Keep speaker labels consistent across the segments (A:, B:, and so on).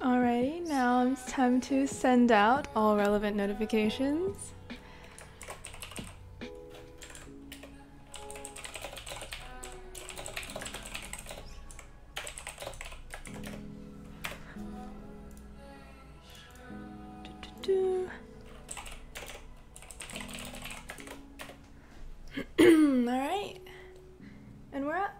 A: Alrighty, now it's time to send out all relevant notifications. Alright, and we're up.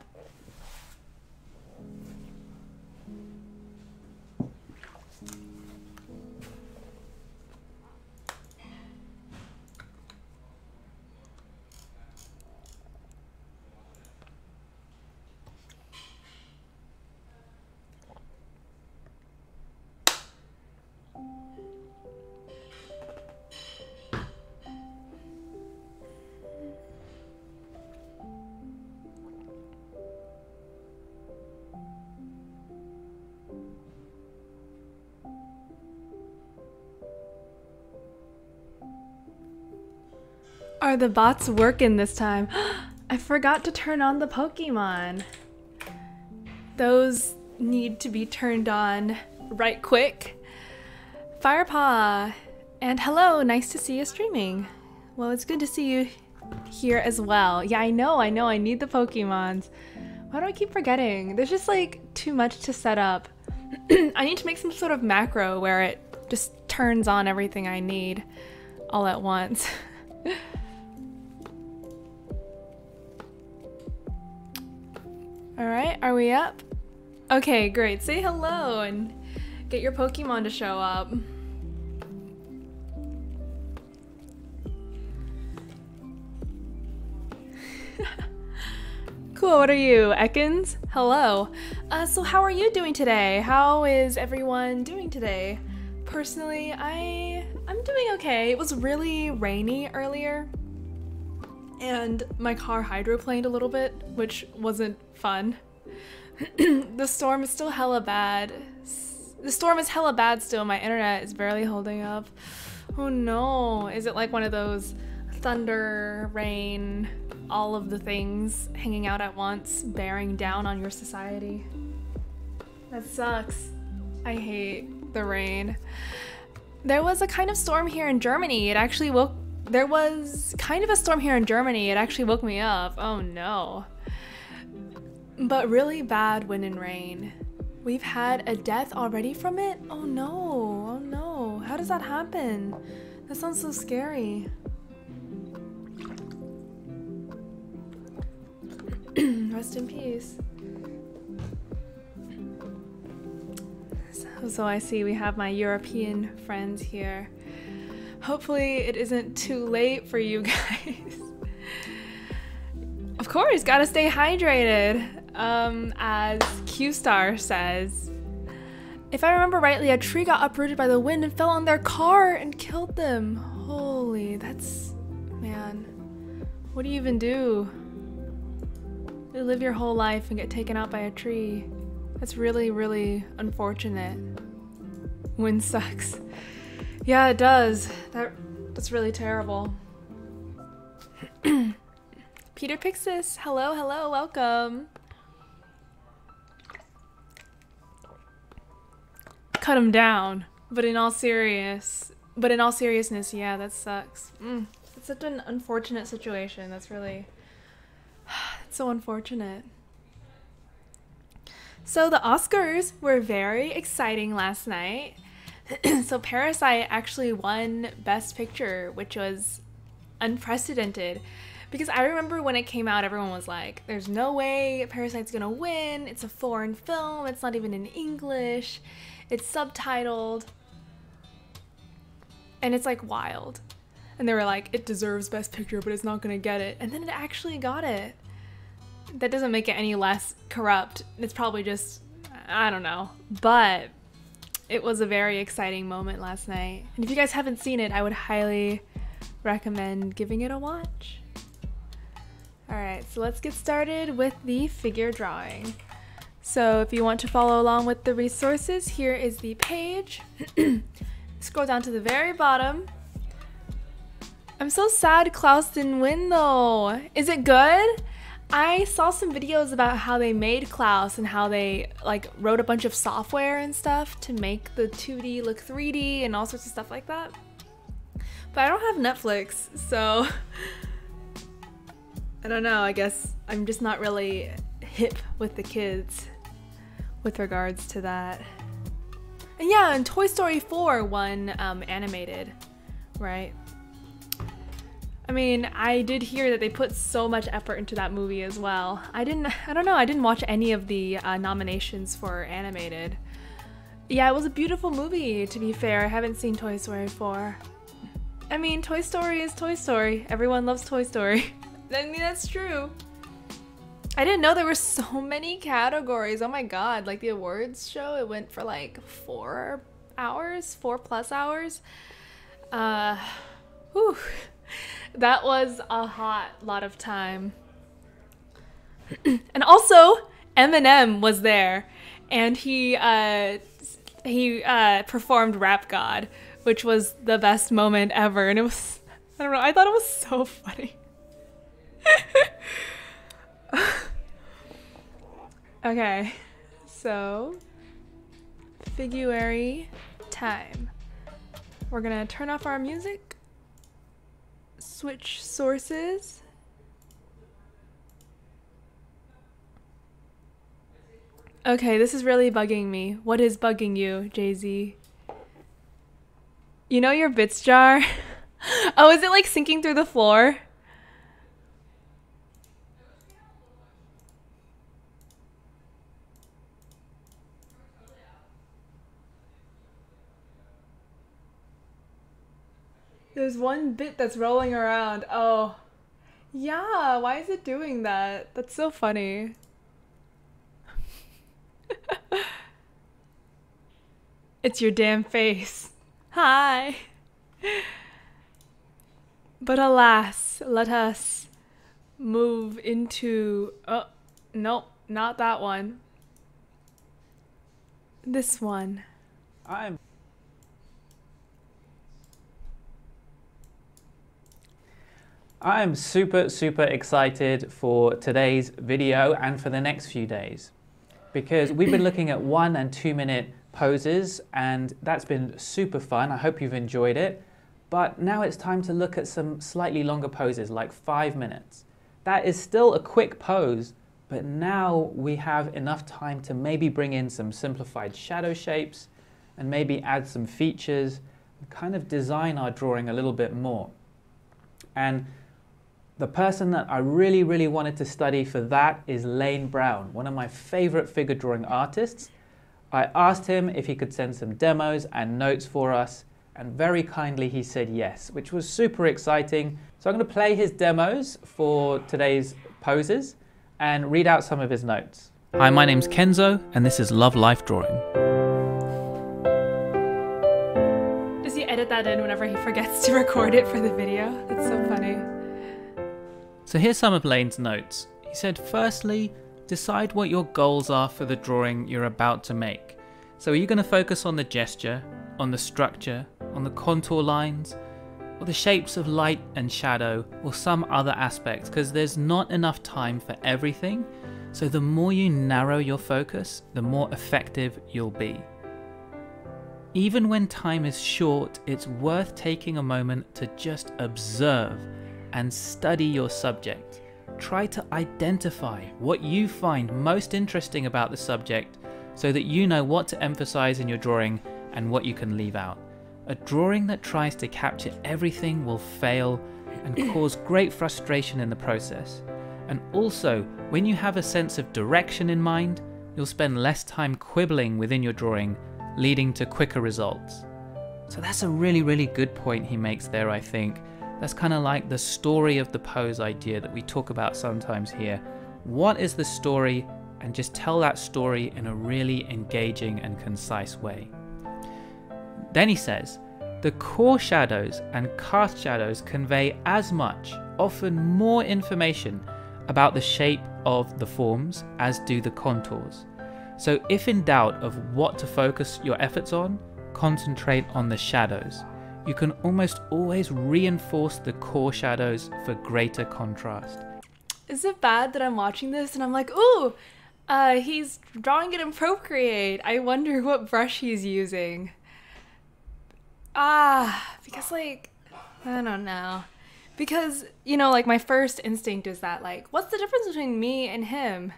A: Are the bots working this time? I forgot to turn on the Pokemon. Those need to be turned on right quick. Firepaw, and hello, nice to see you streaming. Well, it's good to see you here as well. Yeah, I know, I need the Pokemons. Why do I keep forgetting? There's just like too much to set up. I need to make some sort of macro where it just turns on everything I need all at once. Alright, are we up? Okay, great. Say hello and get your Pokemon to show up. Cool, what are you, Ekans? Hello. So how are you doing today? How is everyone doing today? Personally, I'm doing okay. It was really rainy earlier, and my car hydroplaned a little bit, which wasn't fun. The storm is still hella bad. The storm is hella bad still. My internet is barely holding up. Oh no. Is it like one of those thunder, rain, all of the things hanging out at once, bearing down on your society? That sucks. I hate the rain. There was a kind of storm here in Germany. There was kind of a storm here in Germany. It actually woke me up. Oh no. But really bad wind and rain. We've had a death already from it? Oh no, oh no. How does that happen? That sounds so scary. Rest in peace. So I see we have my European friends here. Hopefully it isn't too late for you guys. Of course, gotta stay hydrated. As Q-Star says, if I remember rightly, a tree got uprooted by the wind and fell on their car and killed them. Holy, that's... man. What do you even do? You live your whole life and get taken out by a tree. That's really, really unfortunate. Wind sucks. Yeah, it does. That's really terrible. Peter Pixis, hello, hello, welcome. Cut him down, but in all seriousness, yeah, that sucks. It's such an unfortunate situation. That's really, it's so unfortunate. So the Oscars were very exciting last night. So Parasite actually won Best Picture, which was unprecedented. Because I remember when it came out, everyone was like, there's no way Parasite's gonna win. It's a foreign film. It's not even in English. It's subtitled. And it's like wild. And they were like, it deserves Best Picture, but it's not gonna get it. And then it actually got it. That doesn't make it any less corrupt. It's probably just, I don't know. But it was a very exciting moment last night. And if you guys haven't seen it, I would highly recommend giving it a watch. Alright, so let's get started with the figure drawing. So if you want to follow along with the resources, here is the page. Scroll down to the very bottom. I'm so sad Klaus didn't win though. Is it good? I saw some videos about how they made Klaus and how they like wrote a bunch of software and stuff to make the 2D look 3D and all sorts of stuff like that. But I don't have Netflix, so I don't know, I guess I'm just not really hip with the kids with regards to that. And yeah, and Toy Story 4 won animated, right? I mean, I did hear that they put so much effort into that movie as well. I don't know, I didn't watch any of the nominations for animated. Yeah, it was a beautiful movie, to be fair. I haven't seen Toy Story 4. I mean, Toy Story is Toy Story. Everyone loves Toy Story. I mean, that's true. I didn't know there were so many categories. Oh my god, like the awards show, it went for like 4 hours, 4+ hours. Whew. That was a hot lot of time. And also, Eminem was there, and he performed Rap God, which was the best moment ever, and it was, I don't know, I thought it was so funny. Okay, so Figuary time. We're gonna turn off our music, switch sources. Okay, this is really bugging me. What is bugging you, Jay-Z? You know your bits jar? Oh, is it like sinking through the floor? There's one bit that's rolling around. Oh. Yeah, why is it doing that? That's so funny. It's your damn face. Hi. But alas, let us move into... Oh, nope, not that one. This one.
B: I'm super excited for today's video and for the next few days, because we've been looking at 1 and 2 minute poses, and that's been super fun. I hope you've enjoyed it. But now it's time to look at some slightly longer poses, like 5 minutes. That is still a quick pose, but now we have enough time to maybe bring in some simplified shadow shapes and maybe add some features and kind of design our drawing a little bit more. And the person that I really wanted to study for that is Lane Brown, one of my favorite figure drawing artists. I asked him if he could send some demos and notes for us, and very kindly he said yes, which was super exciting. So I'm going to play his demos for today's poses and read out some of his notes. Hi, my name's Kenzo, and this is Love Life Drawing.
A: Does he edit that in whenever he forgets to record it for the video? That's so funny.
B: So here's some of Lane's notes. He said, firstly, decide what your goals are for the drawing you're about to make. So are you going to focus on the gesture, on the structure, on the contour lines, or the shapes of light and shadow, or some other aspects? Because there's not enough time for everything. So the more you narrow your focus, the more effective you'll be. Even when time is short, it's worth taking a moment to just observe and study your subject. Try to identify what you find most interesting about the subject so that you know what to emphasize in your drawing and what you can leave out. A drawing that tries to capture everything will fail and cause great frustration in the process. And also, when you have a sense of direction in mind, you'll spend less time quibbling within your drawing, leading to quicker results. So that's a really good point he makes there, I think. That's kind of like the story of the pose idea that we talk about sometimes here. What is the story? And just tell that story in a really engaging and concise way. Then he says, the core shadows and cast shadows convey as much, often more information about the shape of the forms as do the contours. So if in doubt of what to focus your efforts on, concentrate on the shadows. You can almost always reinforce the core shadows for greater contrast.
A: Is it bad that I'm watching this and I'm like, ooh, he's drawing it in Procreate. I wonder what brush he's using. Because like, I don't know. Because, you know, like my first instinct is that like, what's the difference between me and him?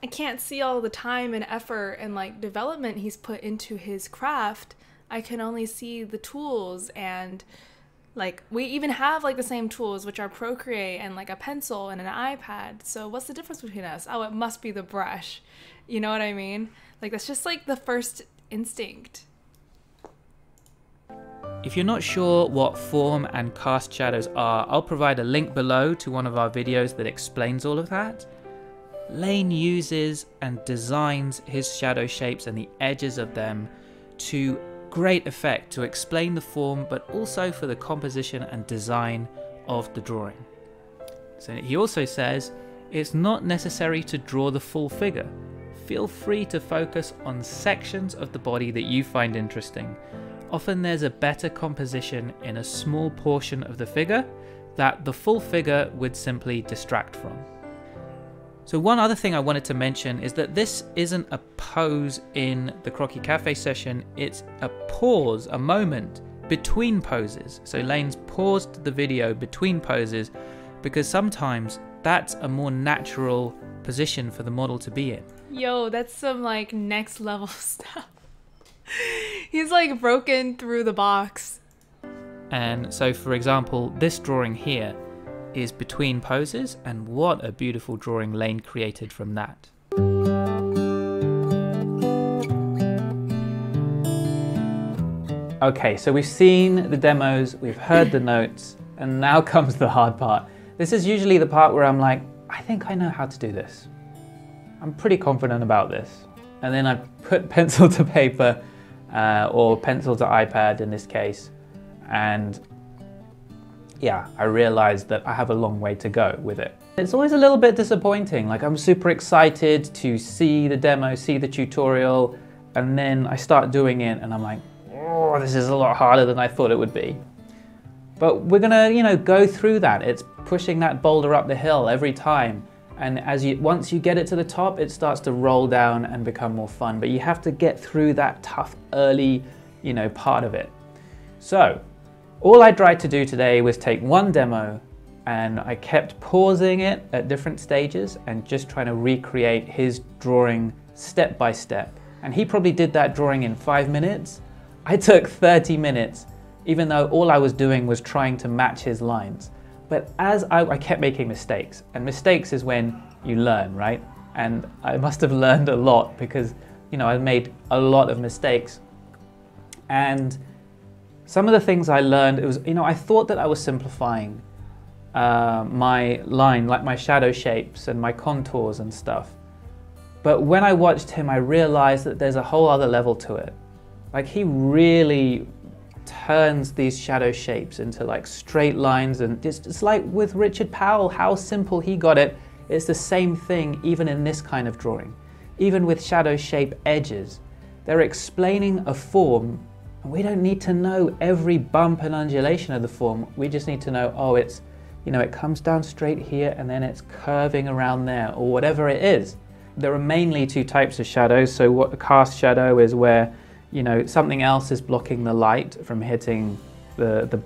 A: I can't see all the time and effort and like development he's put into his craft. I can only see the tools, and like we even have like the same tools, which are Procreate and like a pencil and an iPad. So what's the difference between us? Oh, it must be the brush. You know what I mean? Like that's just like the first instinct.
B: If you're not sure what form and cast shadows are, I'll provide a link below to one of our videos that explains all of that. Lane uses and designs his shadow shapes and the edges of them to great effect to explain the form, but also for the composition and design of the drawing. So he also says it's not necessary to draw the full figure. Feel free to focus on sections of the body that you find interesting. Often there's a better composition in a small portion of the figure that the full figure would simply distract from. So one other thing I wanted to mention is that this isn't a pose in the Croquis Cafe session, it's a pause, a moment between poses. So Lane's paused the video between poses because sometimes that's a more natural position for the model to be in.
A: Yo, that's some like next level stuff. He's like broken through the box.
B: And so for example, this drawing here is between poses, and what a beautiful drawing Lane created from that. Okay, so we've seen the demos, we've heard the notes, and now comes the hard part. This is usually the part where I'm like, I think I know how to do this. I'm pretty confident about this. And then I put pencil to paper, or pencil to iPad in this case, and yeah, I realized that I have a long way to go with it. It's always a little bit disappointing. Like I'm super excited to see the demo, see the tutorial, and then I start doing it and I'm like, oh, this is a lot harder than I thought it would be. But we're gonna, you know, go through that. It's pushing that boulder up the hill every time. And once you get it to the top, it starts to roll down and become more fun. But you have to get through that tough early, you know, part of it. So all I tried to do today was take one demo and I kept pausing it at different stages and just trying to recreate his drawing step by step. And he probably did that drawing in 5 minutes. I took 30 minutes, even though all I was doing was trying to match his lines. But as I kept making mistakes, and mistakes is when you learn, right? And I must have learned a lot because, you know, I made a lot of mistakes. And some of the things I learned, it was, you know, I thought that I was simplifying my line, like my shadow shapes and my contours and stuff. But when I watched him, I realized that there's a whole other level to it. Like he really turns these shadow shapes into like straight lines, and it's like with Richard Powell, how simple he got it. It's the same thing even in this kind of drawing. Even with shadow shape edges, they're explaining a form. We don't need to know every bump and undulation of the form. We just need to know, oh, it's, you know, it comes down straight here and then it's curving around there, or whatever it is. There are mainly two types of shadows. So what a cast shadow is where, you know, something else is blocking the light from hitting the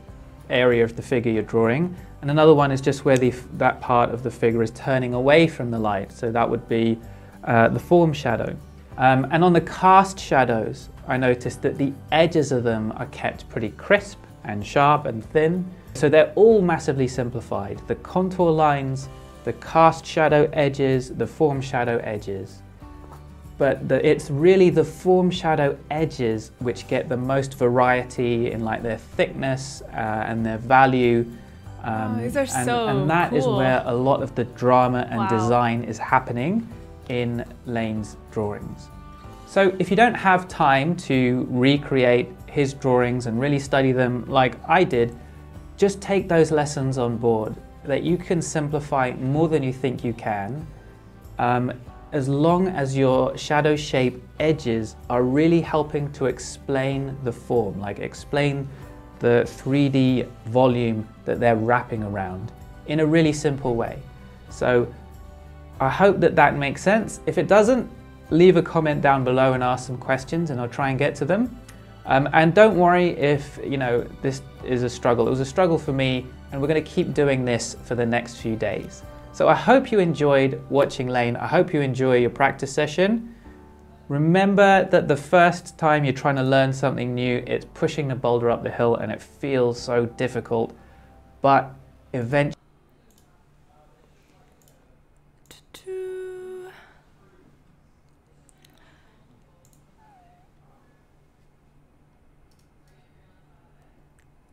B: area of the figure you're drawing. And another one is just where that part of the figure is turning away from the light. So that would be the form shadow. And on the cast shadows, I noticed that the edges of them are kept pretty crisp and sharp and thin. So they're all massively simplified. The contour lines, the cast shadow edges, the form shadow edges. But it's really the form shadow edges which get the most variety in like their thickness and their value.
A: These are so
B: and that
A: cool.
B: is where a lot of the drama and design is happening in Lane's drawings. So if you don't have time to recreate his drawings and really study them like I did, just take those lessons on board, that you can simplify more than you think you can, as long as your shadow shape edges are really helping to explain the form, like explain the 3D volume that they're wrapping around. in a really simple way. So I hope that that makes sense. If it doesn't, leave a comment down below and ask some questions and I'll try and get to them. And don't worry if, you know, this is a struggle. It was a struggle for me, and we're going to keep doing this for the next few days. So I hope you enjoyed watching Lane. I hope you enjoy your practice session. Remember that the first time you're trying to learn something new, it's pushing the boulder up the hill and it feels so difficult, but eventually.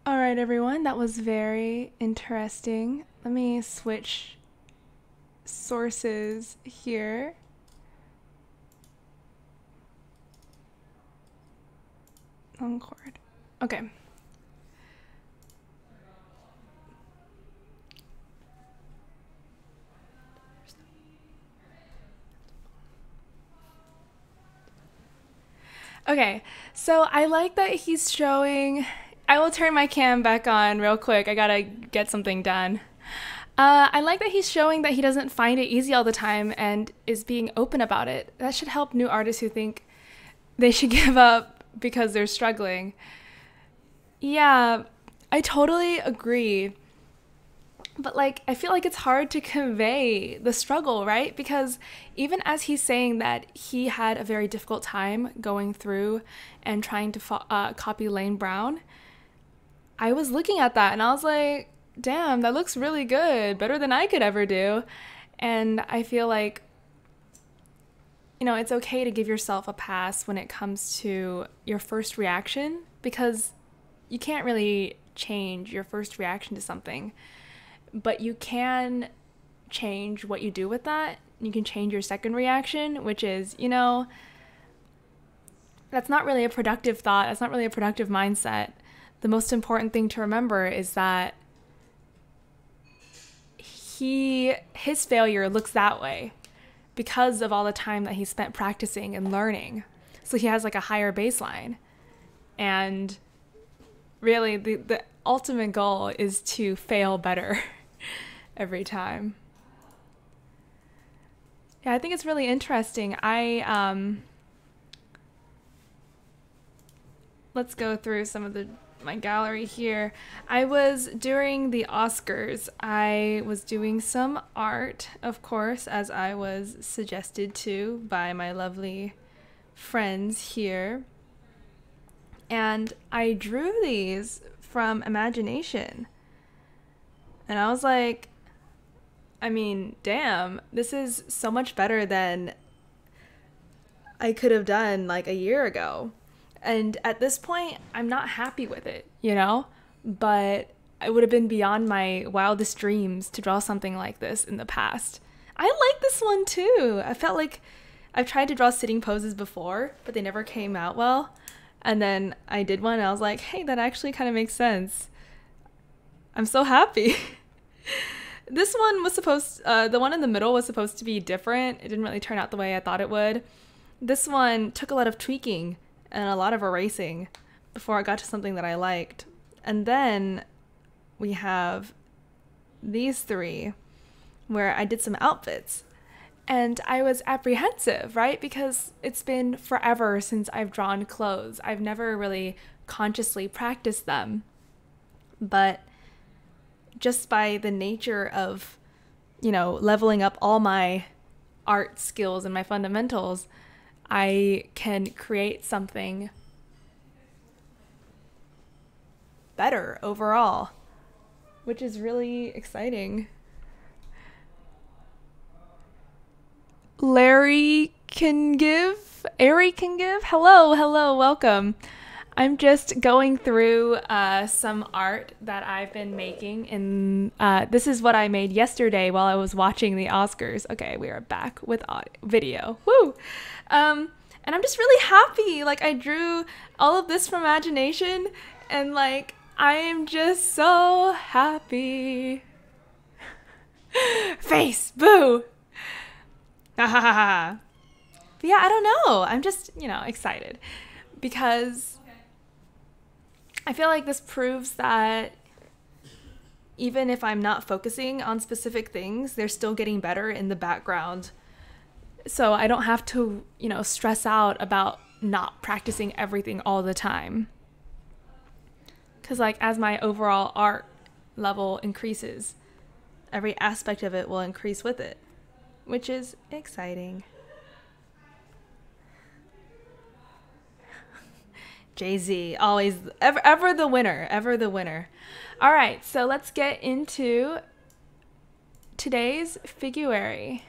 A: All right, everyone, that was very interesting. Let me switch sources here. Concord. Okay. Okay, so I like that he's showing. I will turn my cam back on real quick. I gotta get something done. I like that he's showing that he doesn't find it easy all the time and is being open about it. That should help new artists who think they should give up because they're struggling. Yeah, I totally agree. But like, I feel like it's hard to convey the struggle, right? Because even as he's saying that he had a very difficult time going through and trying to copy Lane Brown, I was looking at that and I was like, damn, that looks really good, better than I could ever do. And I feel like, you know, it's okay to give yourself a pass when it comes to your first reaction, because you can't really change your first reaction to something, but you can change what you do with that. You can change your second reaction, which is, you know, that's not really a productive thought. That's not really a productive mindset. The most important thing to remember is that his failure looks that way because of all the time that he spent practicing and learning. So he has like a higher baseline. And really the ultimate goal is to fail better every time. Yeah, I think it's really interesting. Let's go through some of my gallery here. During the Oscars, I was doing some art, of course, as I was suggested to by my lovely friends here. And I drew these from imagination. And I was like, I mean, damn, this is so much better than I could have done like a year ago. And at this point, I'm not happy with it, you know? But it would have been beyond my wildest dreams to draw something like this in the past. I like this one too. I felt like I've tried to draw sitting poses before, but they never came out well. And then I did one and I was like, hey, that actually kind of makes sense. I'm so happy. This one was the one in the middle was supposed to be different. It didn't really turn out the way I thought it would. This one took a lot of tweaking and a lot of erasing before I got to something that I liked. And then we have these three where I did some outfits. And I was apprehensive, right? Because it's been forever since I've drawn clothes. I've never really consciously practiced them. But just by the nature of, you know, leveling up all my art skills and my fundamentals, I can create something better overall, which is really exciting. Ari can give. Hello, welcome. I'm just going through some art that I've been making, and this is what I made yesterday while I was watching the Oscars. Okay, we are back with video. Woo! And I'm just really happy. Like, I drew all of this from imagination, and like, I am just so happy. Face, boo! Ha ha ha ha. But yeah, I don't know. I'm just, you know, excited because I feel like this proves that even if I'm not focusing on specific things, they're still getting better in the background. So I don't have to, stress out about not practicing everything all the time. Because as my overall art level increases, every aspect of it will increase with it, which is exciting. Jay-Z, always, ever the winner, ever the winner. All right, so let's get into today's Figuary.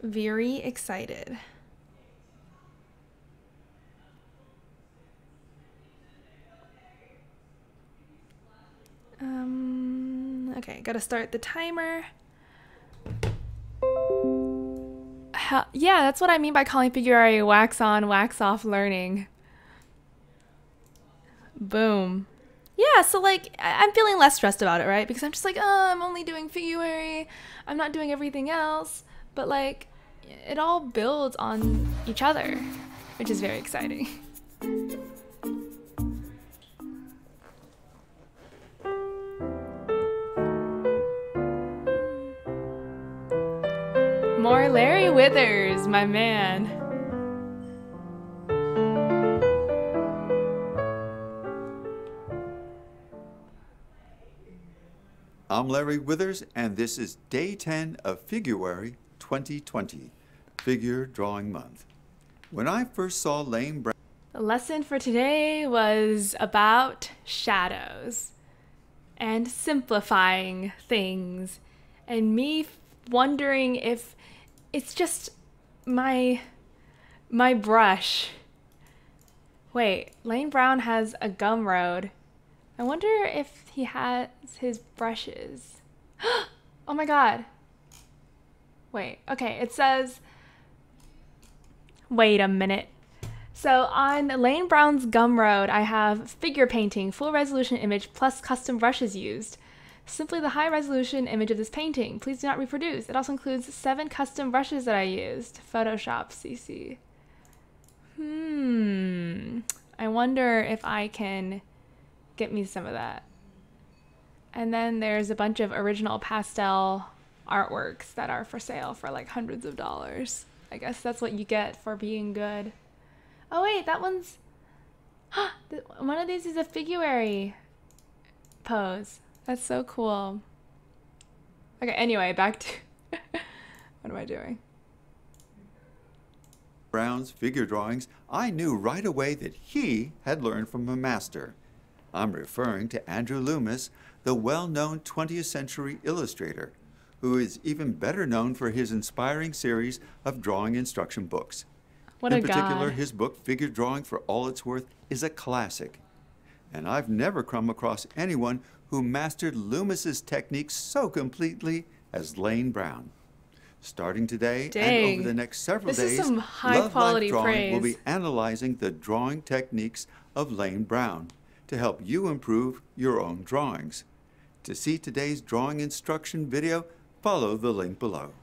A: Very excited. Okay, gotta start the timer. Yeah, that's what I mean by calling Figuary wax on, wax off learning. Boom. Yeah, so I'm feeling less stressed about it, right? Because I'm just I'm only doing Figuary. I'm not doing everything else. But it all builds on each other, which is very exciting. More Larry Withers, my man.
C: I'm Larry Withers, and this is day 10 of Figuary 2020, Figure Drawing Month. When I first saw Lane Brown...
A: The lesson for today was about shadows and simplifying things, and me wondering if it's just my brush. Wait, Lane Brown has a gum road. I wonder if he has his brushes. Oh my god. Wait, okay, it says... Wait a minute. So on Lane Brown's Gumroad, I have figure painting, full resolution image plus custom brushes used. Simply the high resolution image of this painting. Please do not reproduce. It also includes 7 custom brushes that I used. Photoshop CC. I wonder if I can get me some of that. And then there's a bunch of original pastel artworks that are for sale for hundreds of dollars. I guess that's what you get for being good. Oh wait, that one's... one of these is a Figuary pose. That's so cool. Okay, anyway, back to... What am I doing?
C: Brown's figure drawings, I knew right away that he had learned from a master. I'm referring to Andrew Loomis, the well-known 20th century illustrator, who is even better known for his inspiring series of drawing instruction books.
A: What a
C: In particular,
A: god.
C: his book, Figure Drawing for All It's Worth, is a classic. And I've never come across anyone who mastered Loomis's techniques so completely as Lane Brown. Starting today and over the next several days,
A: This is some high-quality
C: Drawing will
A: praise.
C: be analyzing the drawing techniques of Lane Brown to help you improve your own drawings. To see today's drawing instruction video, follow the link below.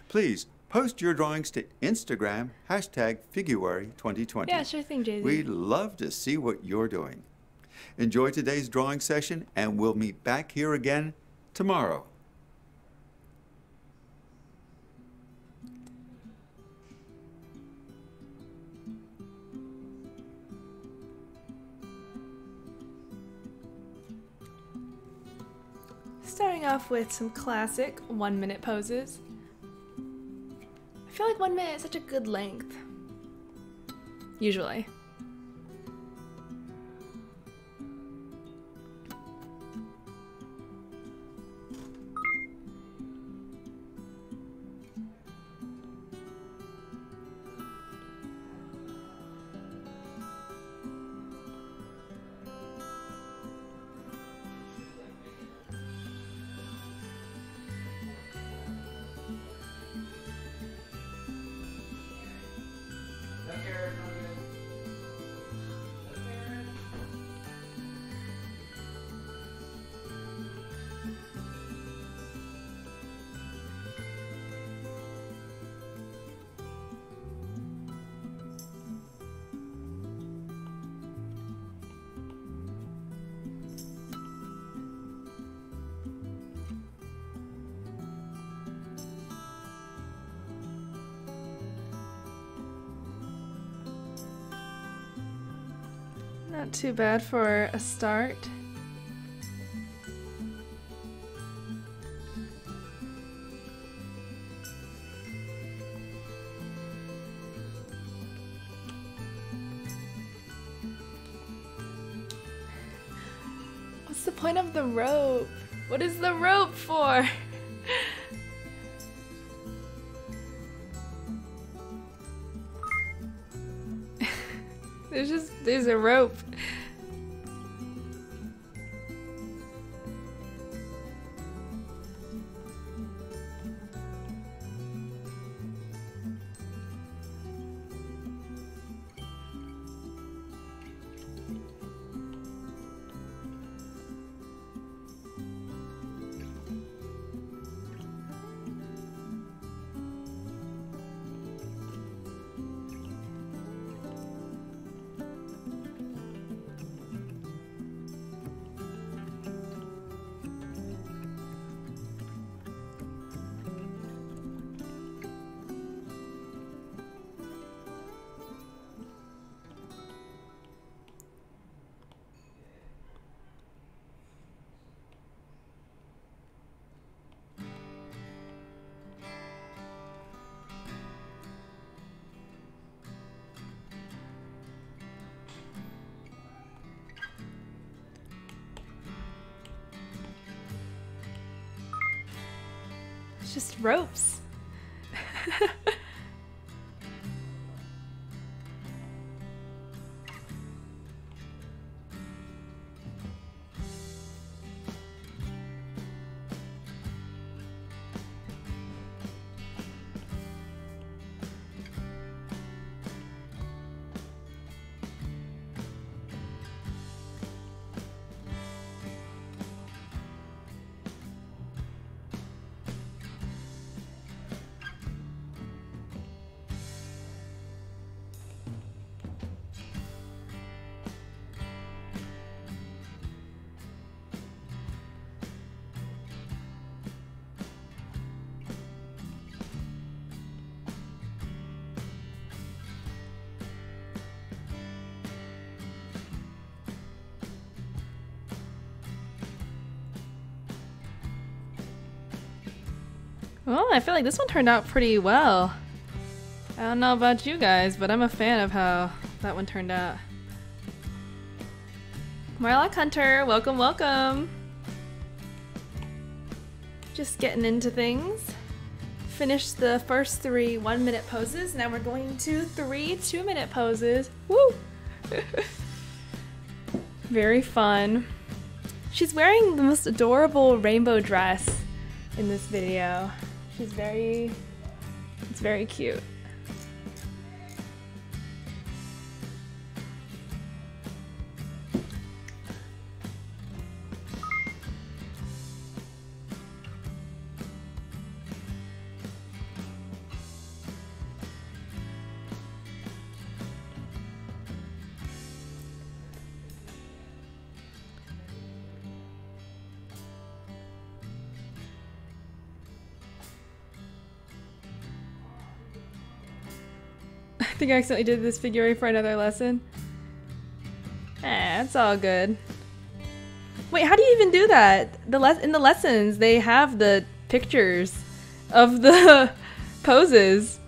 C: Please post your drawings to Instagram, #Figuary2020.
A: Yeah, sure thing, Jay-Z.
C: We'd love to see what you're doing. Enjoy today's drawing session, and we'll meet back here again tomorrow.
A: Starting off with some classic 1-minute poses. I feel like 1 minute is such a good length. Usually. Not too bad for a start. What's the point of the rope? What is the rope for? There's a rope. It's just ropes. Well, I feel like this one turned out pretty well. I don't know about you guys, but I'm a fan of how that one turned out. Marlock Hunter, welcome, welcome. Just getting into things. Finished the first 3 1-minute poses. Now we're going to 3 2-minute poses. Woo! Very fun. She's wearing the most adorable rainbow dress in this video. It's very cute. I think I accidentally did this Figuary for another lesson. It's all good. Wait, how do you even do that? In the lessons, they have the pictures of the poses.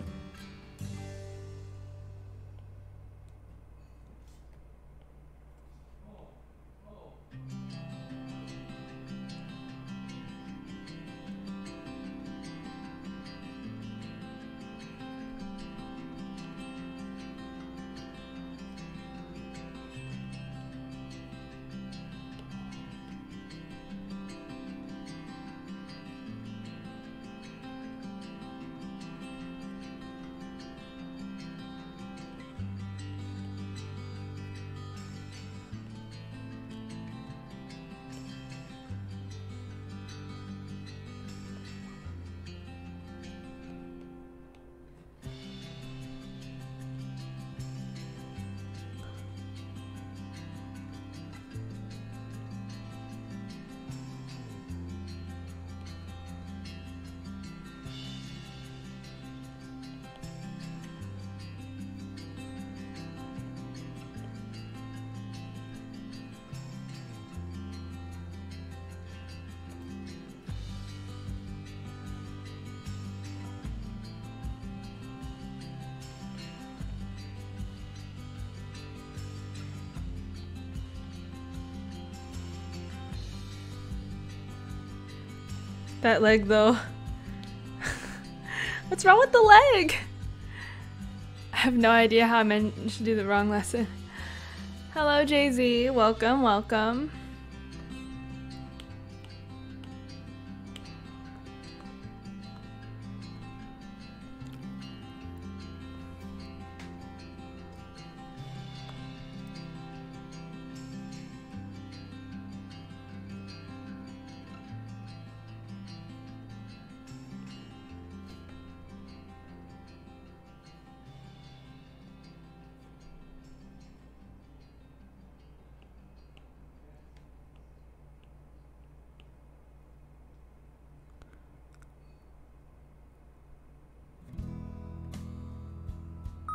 A: That leg though. What's wrong with the leg? I have no idea how I managed to do the wrong lesson. Hello Jay-Z, welcome, welcome.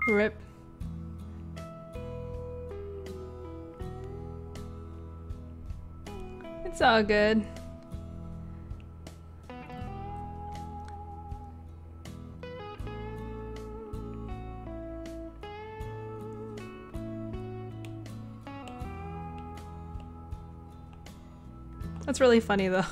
A: Rip. It's all good. That's really funny though.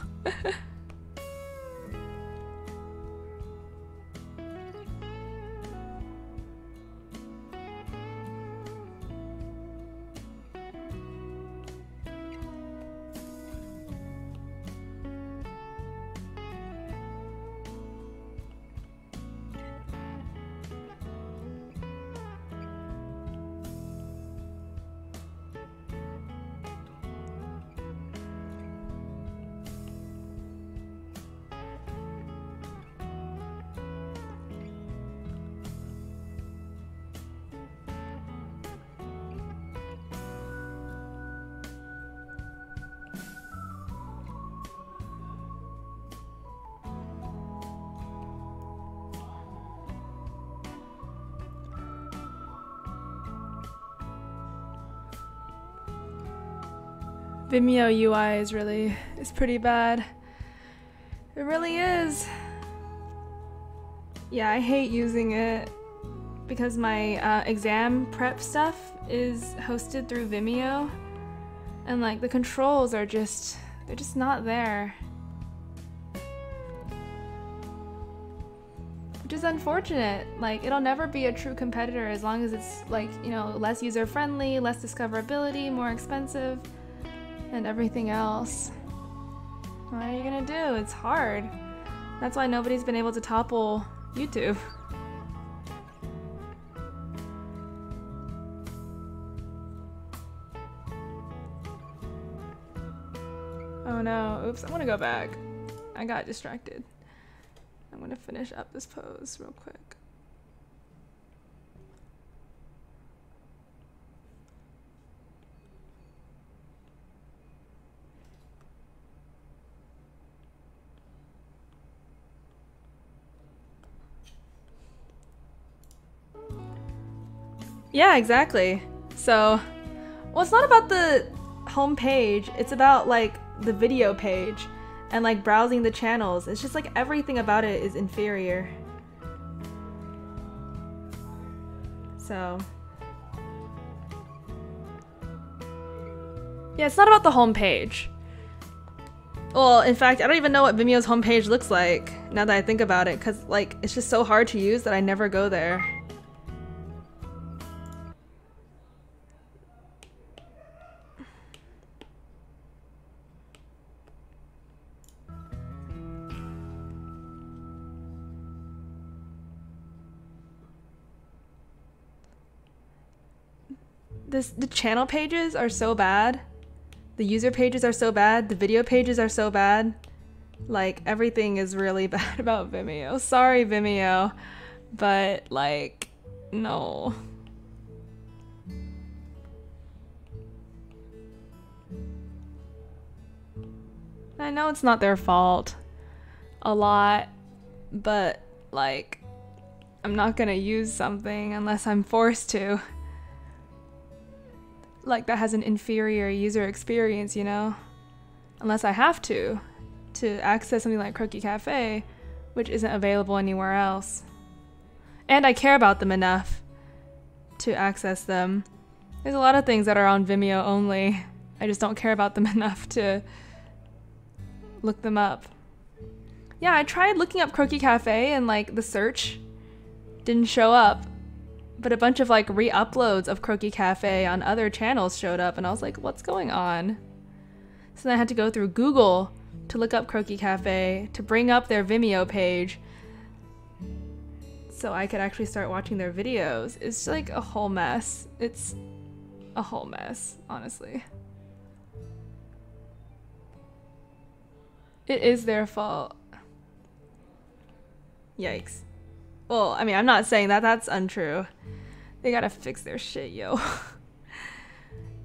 A: Vimeo UI is pretty bad. It really is. Yeah, I hate using it because my exam prep stuff is hosted through Vimeo, and like the controls are they're just not there. Which is unfortunate. Like, it'll never be a true competitor as long as it's like, you know, less user friendly, less discoverability, more expensive, and everything else. What are you gonna do? It's hard. That's why nobody's been able to topple YouTube. Oh no, oops, I'm gonna go back. I got distracted. I'm gonna finish up this pose real quick. Yeah, exactly. So, well, it's not about the home page, it's about like the video page and like browsing the channels. It's just like everything about it is inferior. So, yeah, it's not about the home page. Well, in fact, I don't even know what Vimeo's homepage looks like now that I think about it, because like it's just so hard to use that I never go there. The channel pages are so bad. The user pages are so bad. The video pages are so bad. Like, everything is really bad about Vimeo. Sorry, Vimeo. But, like, no. I know it's not their fault a lot, but, like, I'm not gonna use something unless I'm forced to. Like, that has an inferior user experience, you know? Unless I have to access something like Croaky Cafe, which isn't available anywhere else. And I care about them enough to access them. There's a lot of things that are on Vimeo only. I just don't care about them enough to look them up. Yeah, I tried looking up Croaky Cafe and like the search didn't show up. But a bunch of like re-uploads of Croaky Cafe on other channels showed up and I was like, what's going on? So then I had to go through Google to look up Croaky Cafe to bring up their Vimeo page so I could actually start watching their videos. It's like a whole mess. It's a whole mess, honestly. It is their fault. Yikes. Well, I mean, I'm not saying that that's untrue. They gotta fix their shit, yo.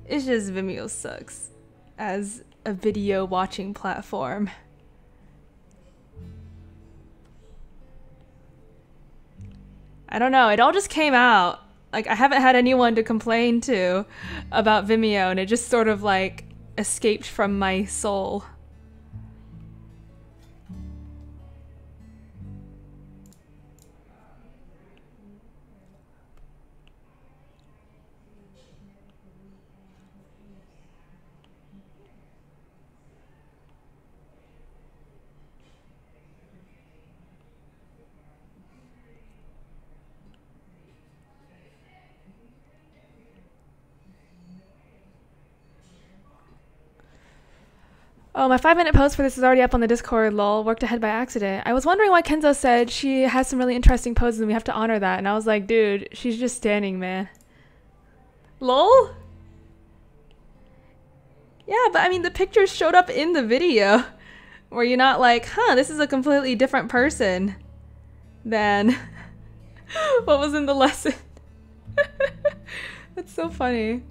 A: It's just Vimeo sucks as a video watching platform. I don't know, it all just came out. Like, I haven't had anyone to complain to about Vimeo, and it just sort of like escaped from my soul. Oh, my 5-minute post for this is already up on the Discord, lol. Worked ahead by accident. I was wondering why Kenzo said she has some really interesting poses and we have to honor that. And I was like, dude, she's just standing, man. Lol? Yeah, but I mean, the pictures showed up in the video. Where you're not like, huh, this is a completely different person than what was in the lesson. That's so funny.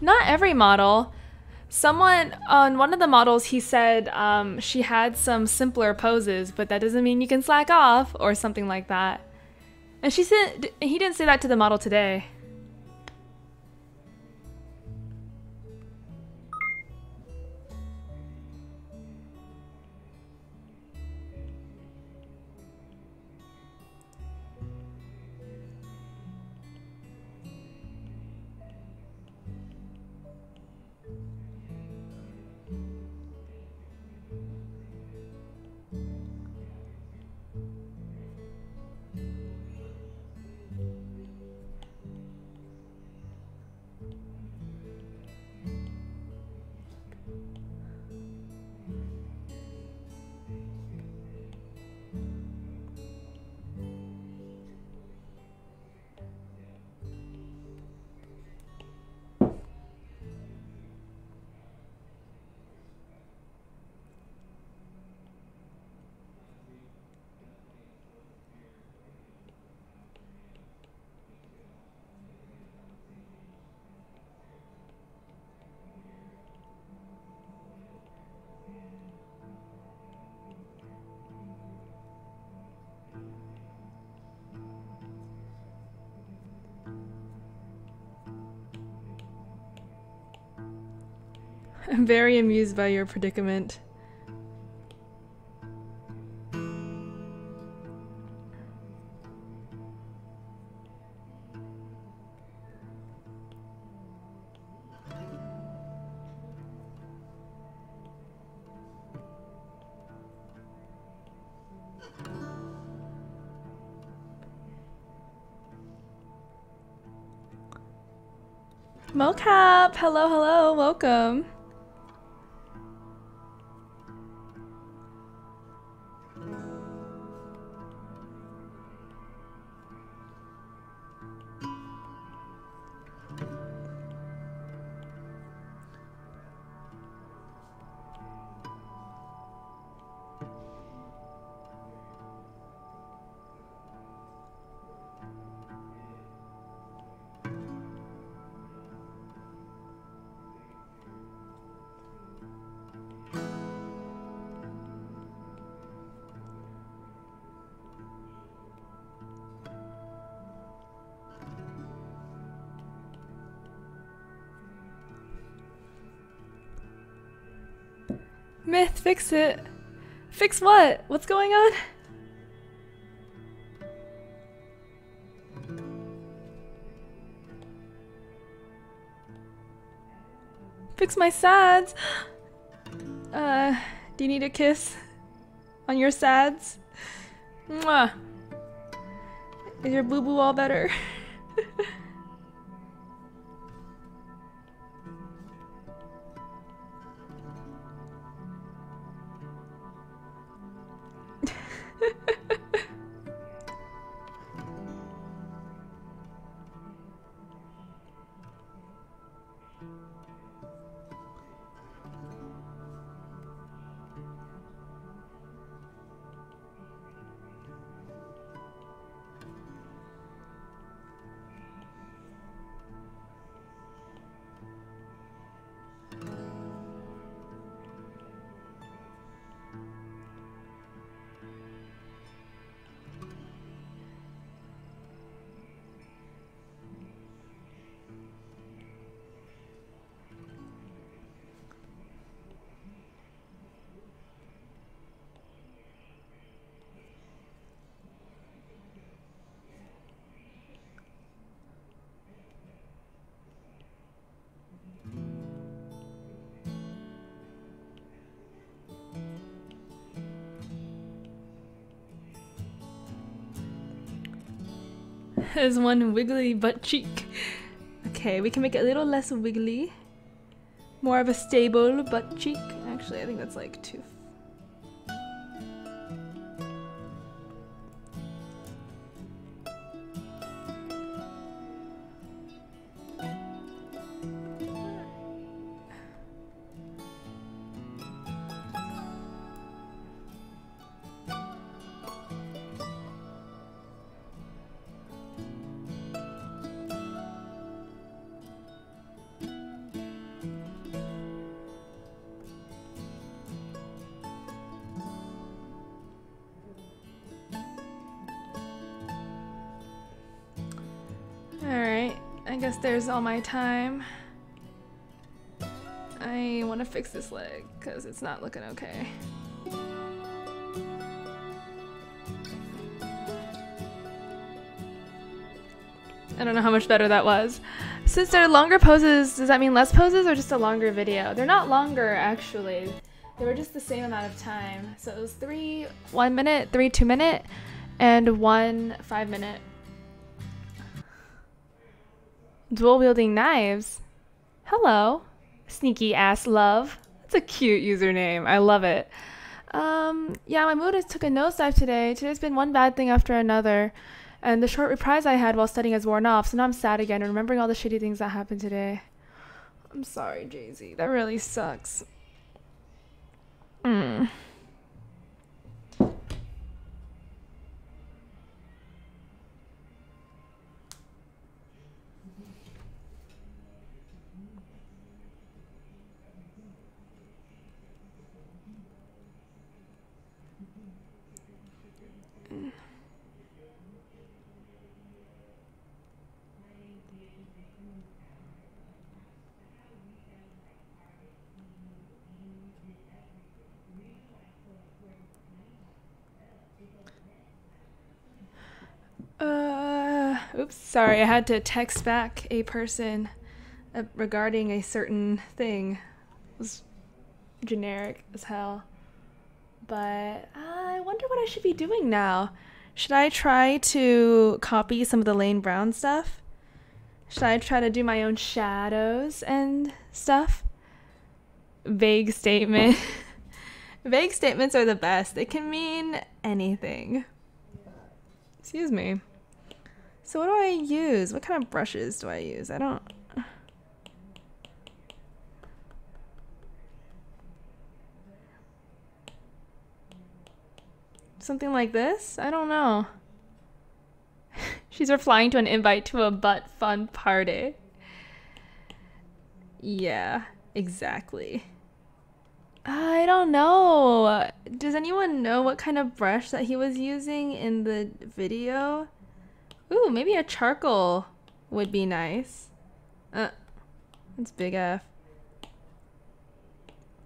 A: Not every model. Someone on one of the models, he said she had some simpler poses, but that doesn't mean you can slack off or something like that. And she said he didn't say that to the model today. I'm very amused by your predicament. Mocap! Hello, hello, welcome. Myth, fix it. Fix what? What's going on? Fix my sads. Do you need a kiss on your sads? Mwah. Is your boo-boo all better? There's one wiggly butt cheek. Okay, we can make it a little less wiggly. More of a stable butt cheek. Actually, I think that's like too. Alright, I guess there's all my time. I want to fix this leg because it's not looking okay. I don't know how much better that was. Since they're longer poses, does that mean less poses or just a longer video? They're not longer, actually. They were just the same amount of time. So it was 3 1 minute, 3 2 minute, and 1 5 minute. Dual wielding knives. Hello, sneaky ass love. That's a cute username. I love it. Yeah, my mood took a nosedive today. Today's been one bad thing after another. And the short reprise I had while studying has worn off, so now I'm sad again, remembering all the shitty things that happened today. I'm sorry, Jay-Z. That really sucks. Oops, sorry, I had to text back a person regarding a certain thing. It was generic as hell. But I wonder what I should be doing now. Should I try to copy some of the Lane Brown stuff? Should I try to do my own shadows and stuff? Vague statement. Vague statements are the best. They can mean anything. Excuse me. So what do I use? What kind of brushes do I use? I don't... Something like this? I don't know. She's replying to an invite to a butt fun party. Yeah, exactly. I don't know. Does anyone know what kind of brush that he was using in the video? Ooh, maybe a charcoal would be nice. That's big F.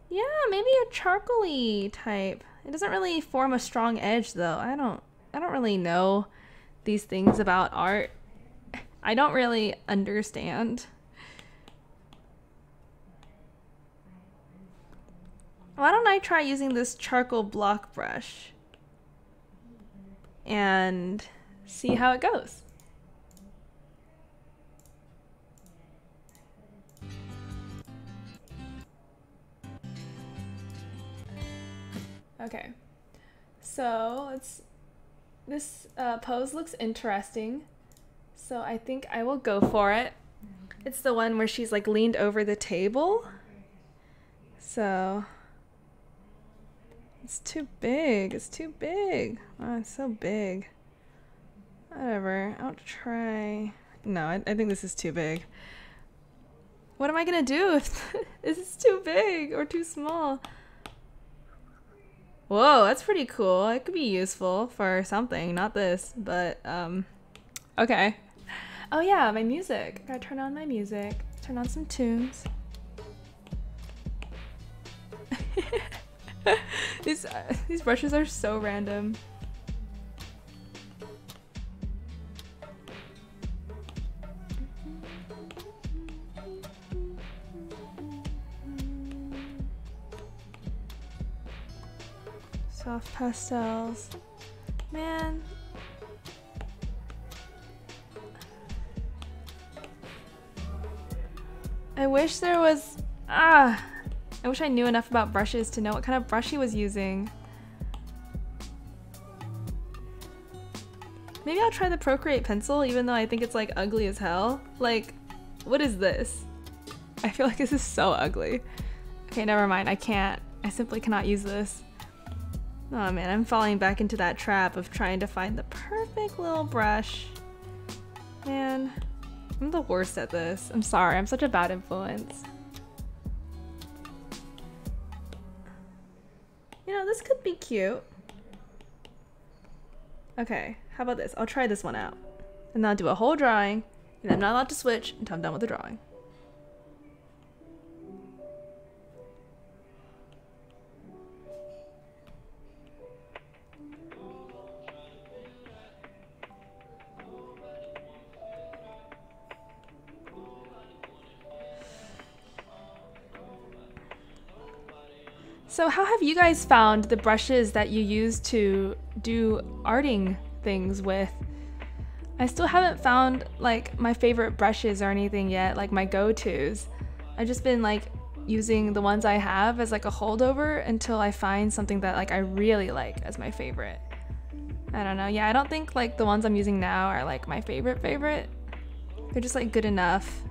A: Yeah, maybe a charcoal-y type. It doesn't really form a strong edge though. I don't really know these things about art. I don't really understand. Why don't I try using this charcoal block brush and see how it goes? Okay, so this pose looks interesting, so I think I will go for it. It's the one where she's like leaned over the table, so it's too big. It's too big. Oh, it's so big. Whatever. I'll try. No, I think this is too big. What am I gonna do if this is too big or too small? Whoa, that's pretty cool. It could be useful for something, not this, but okay. Oh yeah, my music. Gotta turn on my music. Turn on some tunes. These brushes are so random. Soft pastels. Man. I wish there was... I wish I knew enough about brushes to know what kind of brush he was using. Maybe I'll try the Procreate pencil, even though I think it's like ugly as hell. Like, what is this? I feel like this is so ugly. Okay, never mind. I can't. I simply cannot use this. Oh man, I'm falling back into that trap of trying to find the perfect little brush. Man, I'm the worst at this. I'm sorry, I'm such a bad influence. You know, this could be cute. Okay, how about this? I'll try this one out. And then I'll do a whole drawing, and I'm not allowed to switch until I'm done with the drawing. So how have you guys found the brushes that you use to do arting things with? I still haven't found like my favorite brushes or anything yet, like my go-tos. I've just been like using the ones I have as like a holdover until I find something that like I really like as my favorite. I don't know. Yeah, I don't think like the ones I'm using now are like my favorite. They're just like good enough.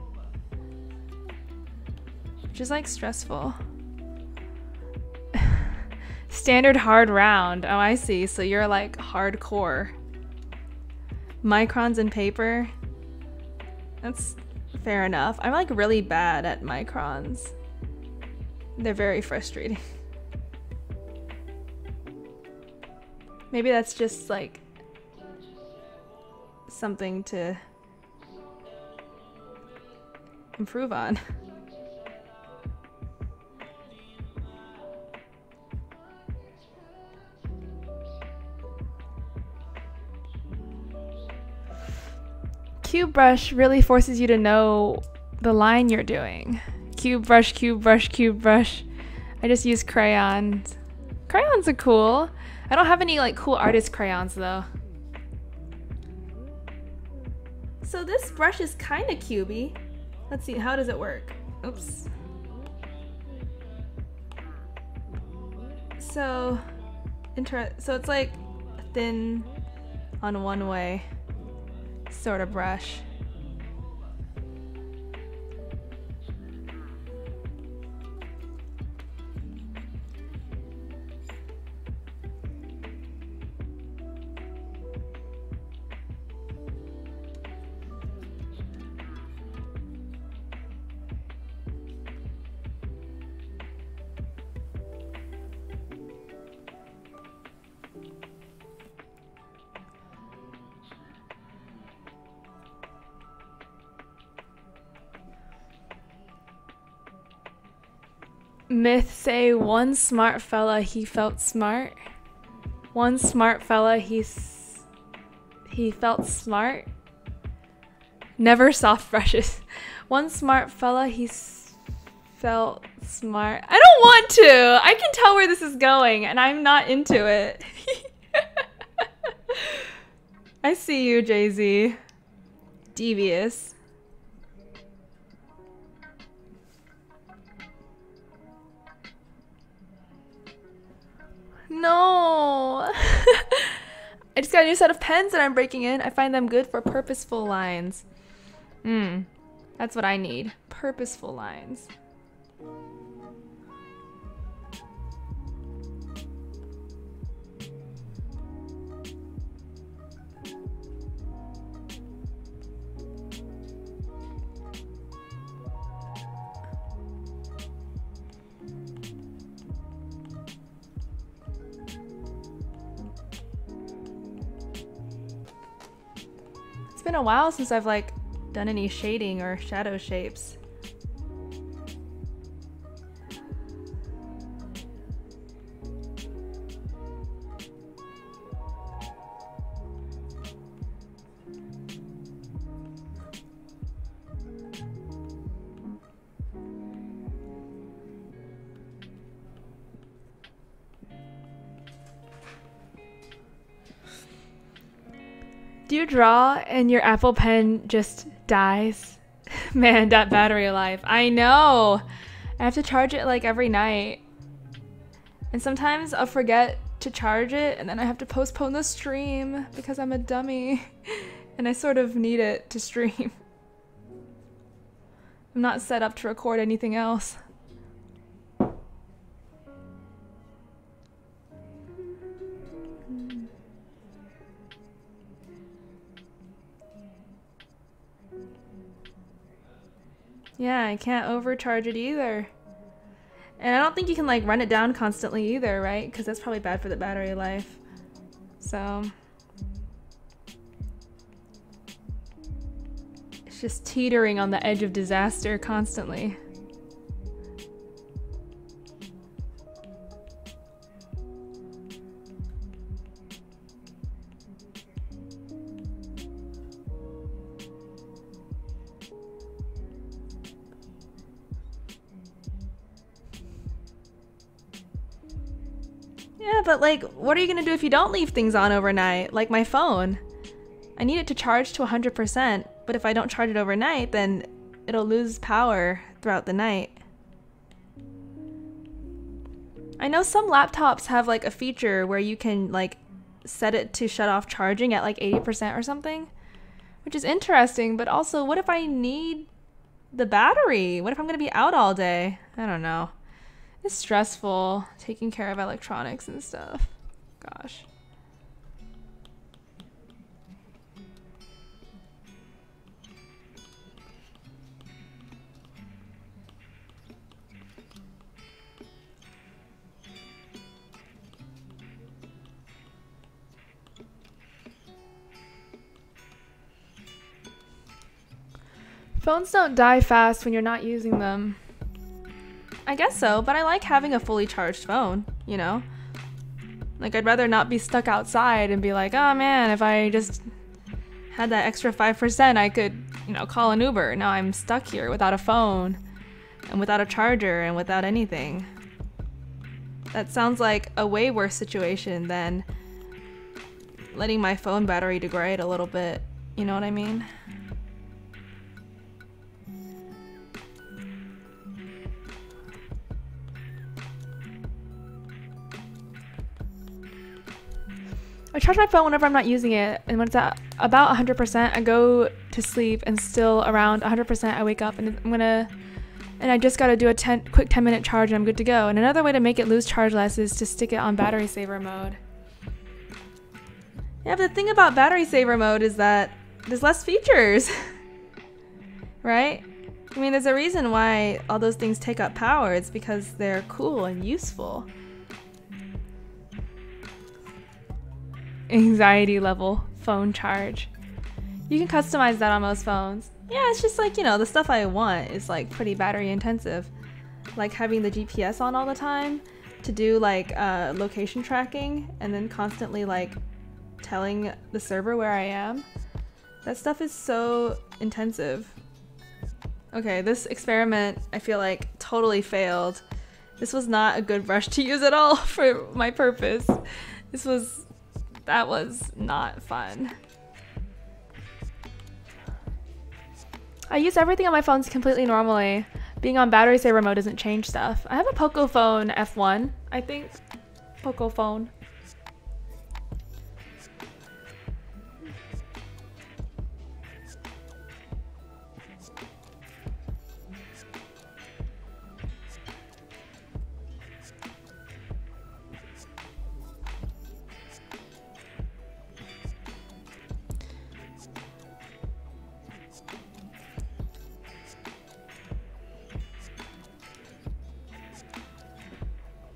A: Which is like stressful. Standard hard round. Oh, I see. So you're like hardcore. Microns and paper. That's fair enough. I'm like really bad at microns. They're very frustrating. Maybe that's just like something to improve on. Cube brush really forces you to know the line you're doing. Cube brush, cube brush, cube brush. I just use crayons. Crayons are cool. I don't have any like cool artist crayons though. So this brush is kind of cubey. Let's see, how does it work? Oops. So it's like thin on one way sort of brush. Myth say one smart fella, he felt smart. One smart fella, he felt smart. Never soft brushes. One smart fella, he Felt smart. I don't want to. I can tell where this is going and I'm not into it. I see you, Jay-Z. Devious. No. I just got a new set of pens that I'm breaking in. I find them good for purposeful lines. That's what I need. Purposeful lines. It's been a while since I've like done any shading or shadow shapes. Do you draw and your Apple Pen just dies? Man, that battery life. I know. I have to charge it like every night. And sometimes I'll forget to charge it and then I have to postpone the stream because I'm a dummy. And I sort of need it to stream. I'm not set up to record anything else. Yeah, I can't overcharge it either. And I don't think you can like run it down constantly either, right? Because that's probably bad for the battery life. So it's just teetering on the edge of disaster constantly. Yeah, but like, what are you gonna do if you don't leave things on overnight? Like my phone. I need it to charge to 100%, but if I don't charge it overnight, then it'll lose power throughout the night. I know some laptops have like a feature where you can like set it to shut off charging at like 80% or something, which is interesting, but also what if I need the battery? What if I'm gonna be out all day? I don't know. It's stressful taking care of electronics and stuff. Gosh. Phones don't die fast when you're not using them. I guess so, but I like having a fully charged phone, you know? Like, I'd rather not be stuck outside and be like, oh man, if I just had that extra 5%, I could, you know, call an Uber. Now I'm stuck here without a phone and without a charger and without anything. That sounds like a way worse situation than letting my phone battery degrade a little bit. You know what I mean? I charge my phone whenever I'm not using it, and when it's at about 100%, I go to sleep, and still around 100%, I wake up, and I just gotta do a quick 10-minute charge, and I'm good to go. And another way to make it lose charge less is to stick it on battery saver mode. Yeah, but the thing about battery saver mode is that there's less features, right? I mean, there's a reason why all those things take up power. It's because they're cool and useful. Anxiety level phone charge. You can customize that on most phones. Yeah, it's just like, you know, the stuff I want is like pretty battery intensive. Like having the GPS on all the time to do like location tracking and then constantly like telling the server where I am. That stuff is so intensive. Okay, this experiment I feel like totally failed. This was not a good brush to use at all for my purpose. That was not fun. I use everything on my phones completely normally. Being on battery saver mode doesn't change stuff. I have a Poco phone F1, I think. Poco phone.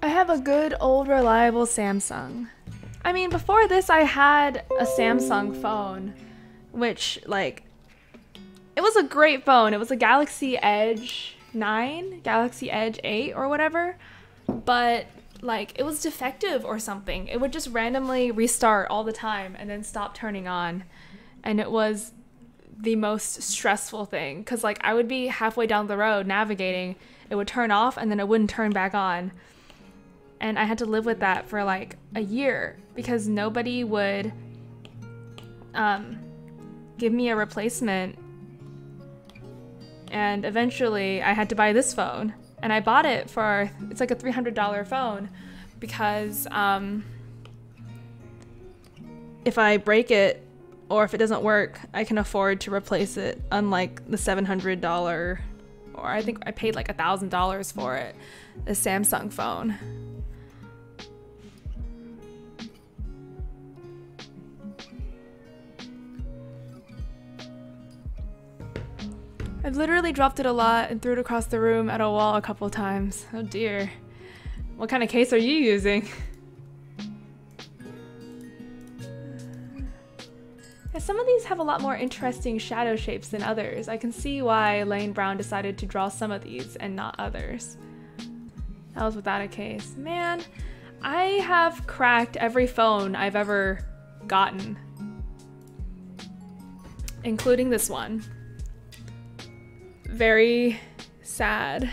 A: I have a good old reliable Samsung. I mean, before this I had a Samsung phone, which like, it was a great phone. It was a Galaxy Edge 9, Galaxy Edge 8 or whatever, but like it was defective or something. It would just randomly restart all the time and then stop turning on. And it was the most stressful thing because like I would be halfway down the road navigating, it would turn off and then it wouldn't turn back on. And I had to live with that for like a year because nobody would give me a replacement. And eventually I had to buy this phone. And I bought it for, it's like a $300 phone because if I break it or if it doesn't work, I can afford to replace it, unlike the $700, or I think I paid like $1,000 for it, the Samsung phone. I've literally dropped it a lot and threw it across the room at a wall a couple times. Oh dear. What kind of case are you using? Yeah, some of these have a lot more interesting shadow shapes than others. I can see why Lane Brown decided to draw some of these and not others. That was without a case. Man, I have cracked every phone I've ever gotten, including this one. Very sad.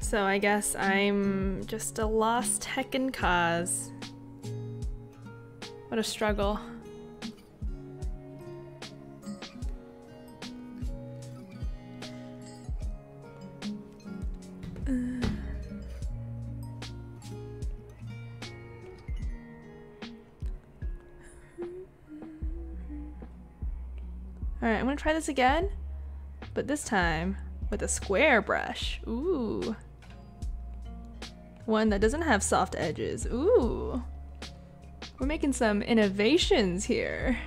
A: So I guess I'm just a lost heckin' cause. What a struggle. Alright, I'm gonna try this again, but this time with a square brush. Ooh. One that doesn't have soft edges. Ooh. We're making some innovations here.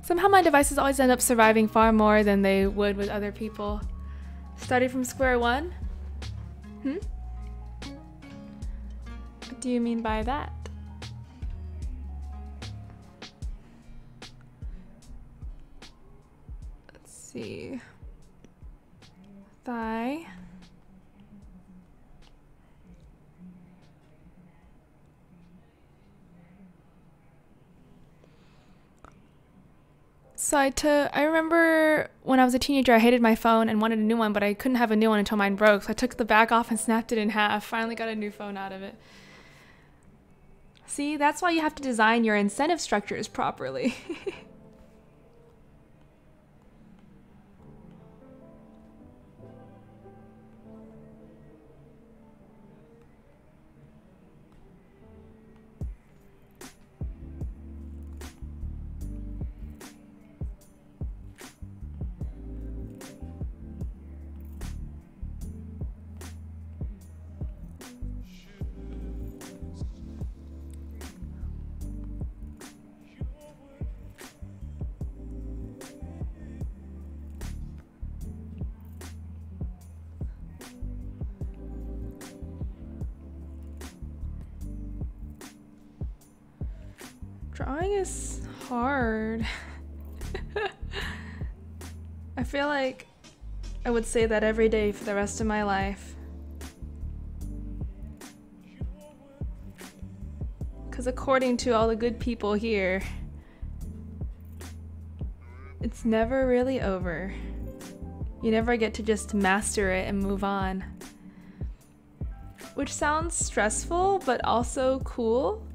A: Somehow my devices always end up surviving far more than they would with other people. Starting from square one? What do you mean by that? Let's see. Thigh. So I remember when I was a teenager, I hated my phone and wanted a new one, but I couldn't have a new one until mine broke. So I took the back off and snapped it in half. Finally got a new phone out of it. See, that's why you have to design your incentive structures properly. Drawing is hard. I feel like I would say that every day for the rest of my life. Because according to all the good people here, it's never really over. You never get to just master it and move on. Which sounds stressful, but also cool.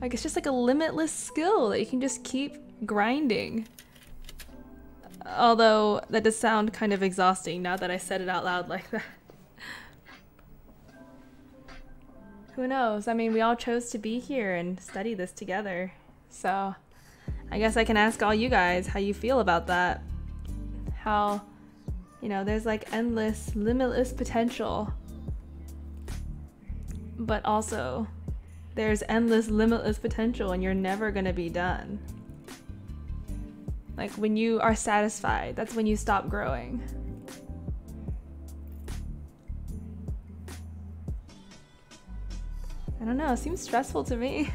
A: Like, it's just like a limitless skill that you can just keep grinding. Although, that does sound kind of exhausting now that I said it out loud like that. Who knows? I mean, we all chose to be here and study this together. So, I guess I can ask all you guys how you feel about that. How, you know, there's like endless, limitless potential. But also, there's endless, limitless potential and you're never gonna be done. Like, when you are satisfied, that's when you stop growing. I don't know, it seems stressful to me.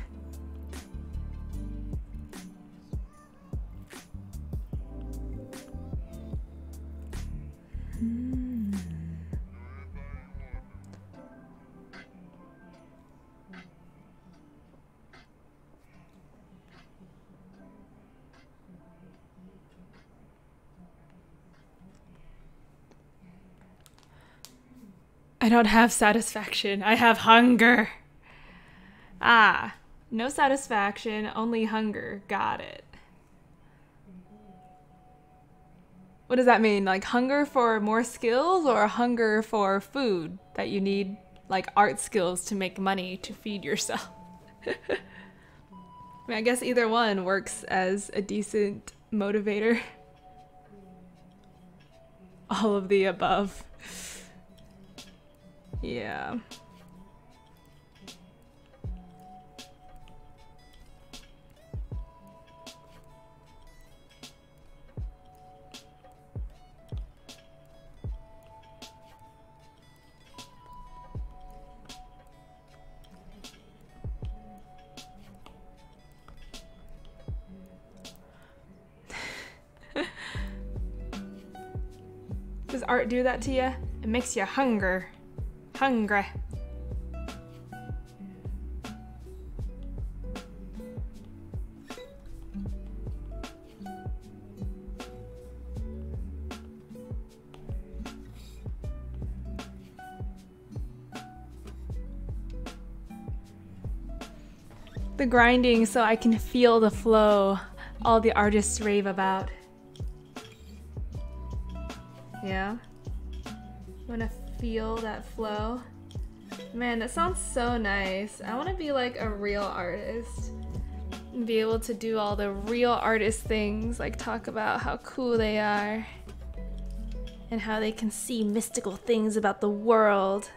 A: I don't have satisfaction. I have hunger. Ah, no satisfaction, only hunger. Got it. What does that mean? Like hunger for more skills or hunger for food that you need, like art skills to make money to feed yourself? I mean, I guess either one works as a decent motivator. All of the above. Yeah. Does art do that to you? It makes you hungry. The grinding so I can feel the flow all the artists rave about. Yeah? Wanna feel that flow? Man, that sounds so nice. I wanna be like a real artist and be able to do all the real artist things, like talk about how cool they are and how they can see mystical things about the world.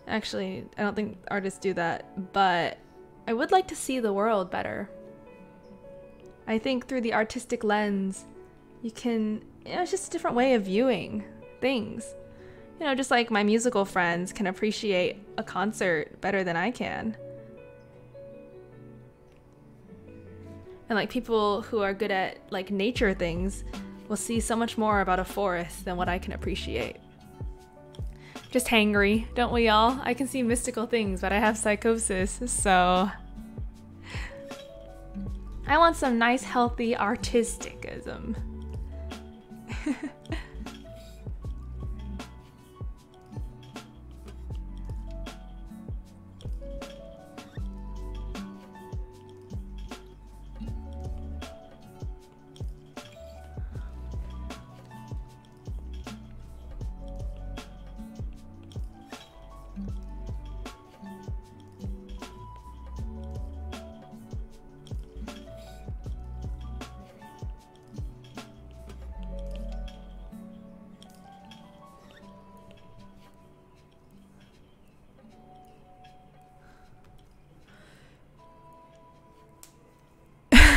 A: Actually, I don't think artists do that, but I would like to see the world better. I think through the artistic lens, you can, you know, it's just a different way of viewing things. You know, just like my musical friends can appreciate a concert better than I can. And like people who are good at like nature things will see so much more about a forest than what I can appreciate. Just hangry, don't we all? I can see mystical things, but I have psychosis, so I want some nice, healthy artisticism.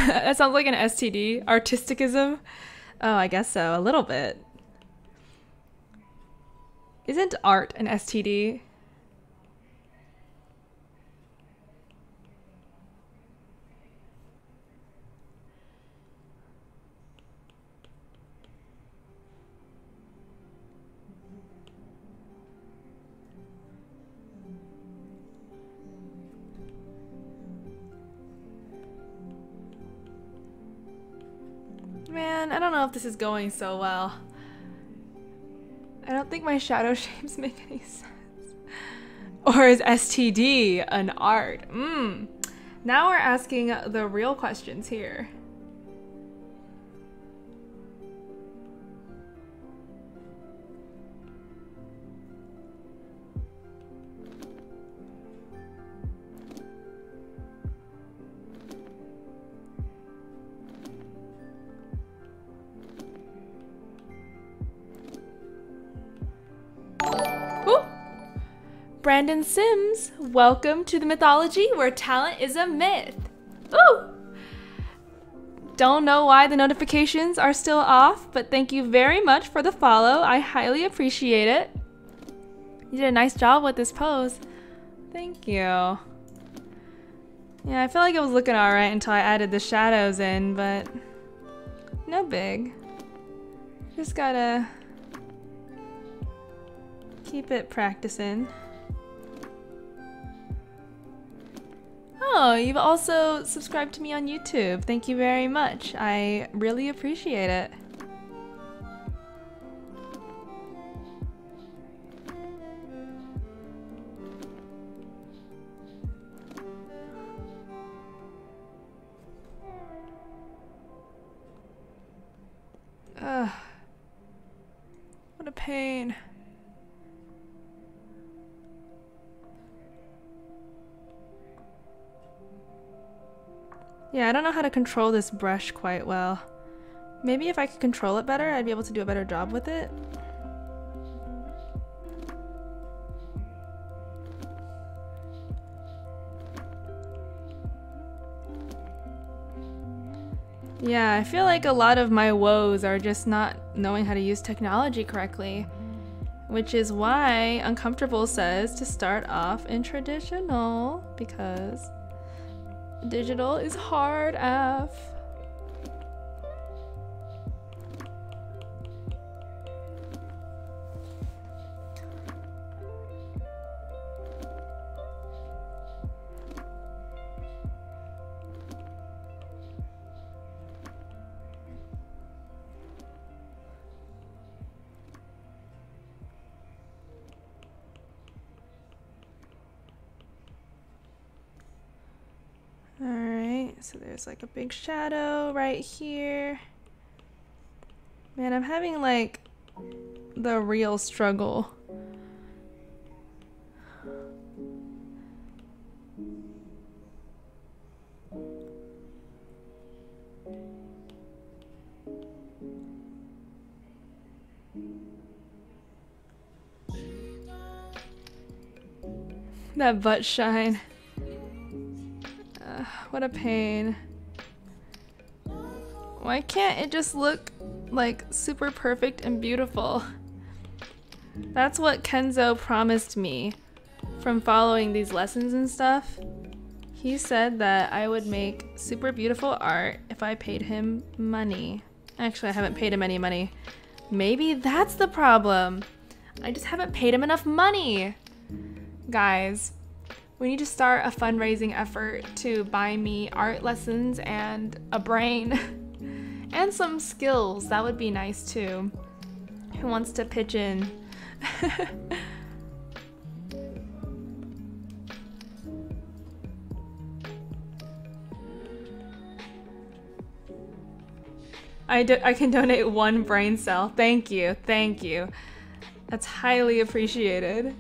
A: That sounds like an STD. Artisticism? Oh, I guess so. A little bit. Isn't art an STD? Man, I don't know if this is going so well. I don't think my shadow shapes make any sense. Or is STD an art? Now we're asking the real questions here. Brandon Sims, welcome to the mythology where talent is a myth. Ooh! Don't know why the notifications are still off, but thank you very much for the follow. I highly appreciate it. You did a nice job with this pose. Thank you. Yeah, I feel like it was looking alright until I added the shadows in, but no big. Just gotta keep it practicing. Oh, you've also subscribed to me on YouTube. Thank you very much. I really appreciate it. Ugh. What a pain. Yeah, I don't know how to control this brush quite well. Maybe if I could control it better, I'd be able to do a better job with it. Yeah, I feel like a lot of my woes are just not knowing how to use technology correctly, which is why Uncomfortable says to start off in traditional, because digital is hard AF. Alright, so there's like a big shadow right here. Man, I'm having like the real struggle. That butt shine. What a pain. Why can't it just look like super perfect and beautiful? That's what Kenzo promised me from following these lessons and stuff. He said that I would make super beautiful art if I paid him money. Actually, I haven't paid him any money. Maybe that's the problem. I just haven't paid him enough money. Guys, we need to start a fundraising effort to buy me art lessons and a brain and some skills. That would be nice too. Who wants to pitch in? I can donate 1 brain cell. Thank you, thank you. That's highly appreciated.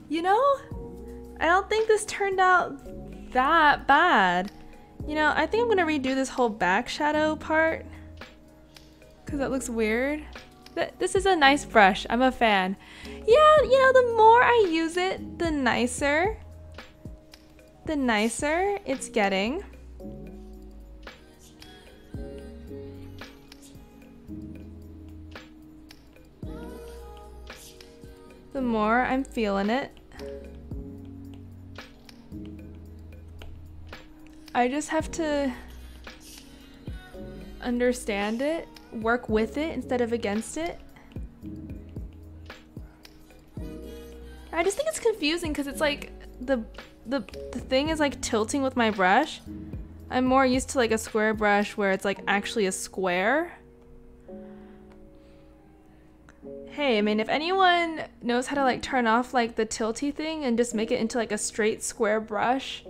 A: You know, I don't think this turned out that bad. You know, I think I'm gonna redo this whole back shadow part because that looks weird. This is a nice brush. I'm a fan. Yeah, you know, the more I use it, the nicer it's getting. The more I'm feeling it. I just have to understand it, work with it instead of against it. I just think it's confusing because it's like the thing is like tilting with my brush. I'm more used to like a square brush where it's like actually a square. Hey, I mean, if anyone knows how to like turn off like the tilty thing and just make it into like a straight square brush,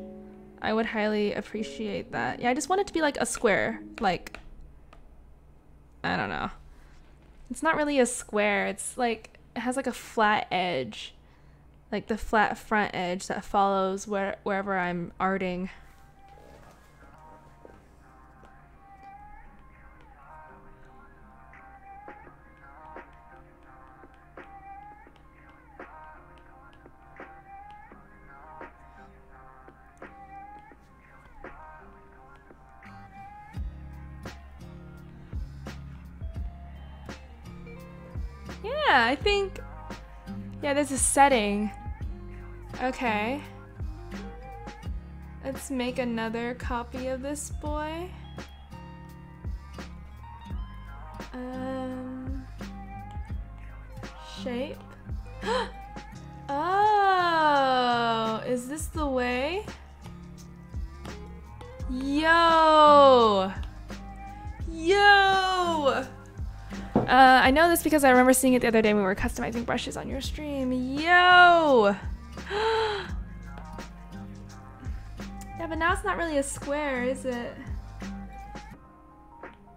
A: I would highly appreciate that. Yeah, I just want it to be like a square. Like, I don't know. It's not really a square. It's like, it has like a flat edge. Like the flat front edge that follows wherever I'm arting. Yeah, I think, yeah, there's a setting. Okay. Let's make another copy of this boy. Shape. Oh, is this the way? Yo! Yo! I know this because I remember seeing it the other day when we were customizing brushes on your stream. Yo! Yeah, but now it's not really a square, is it?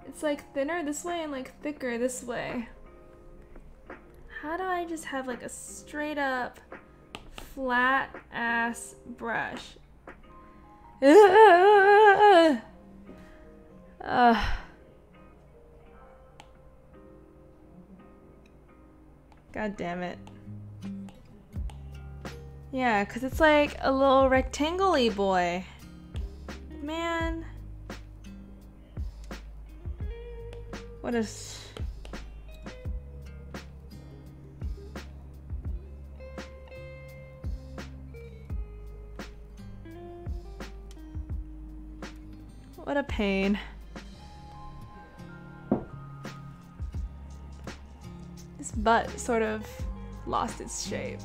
A: It's like thinner this way and like thicker this way. How do I just have like a straight up flat ass brush? God damn it. Yeah, because it's like a little rectangle-y boy. Man. What is... What a pain. This butt sort of lost its shape.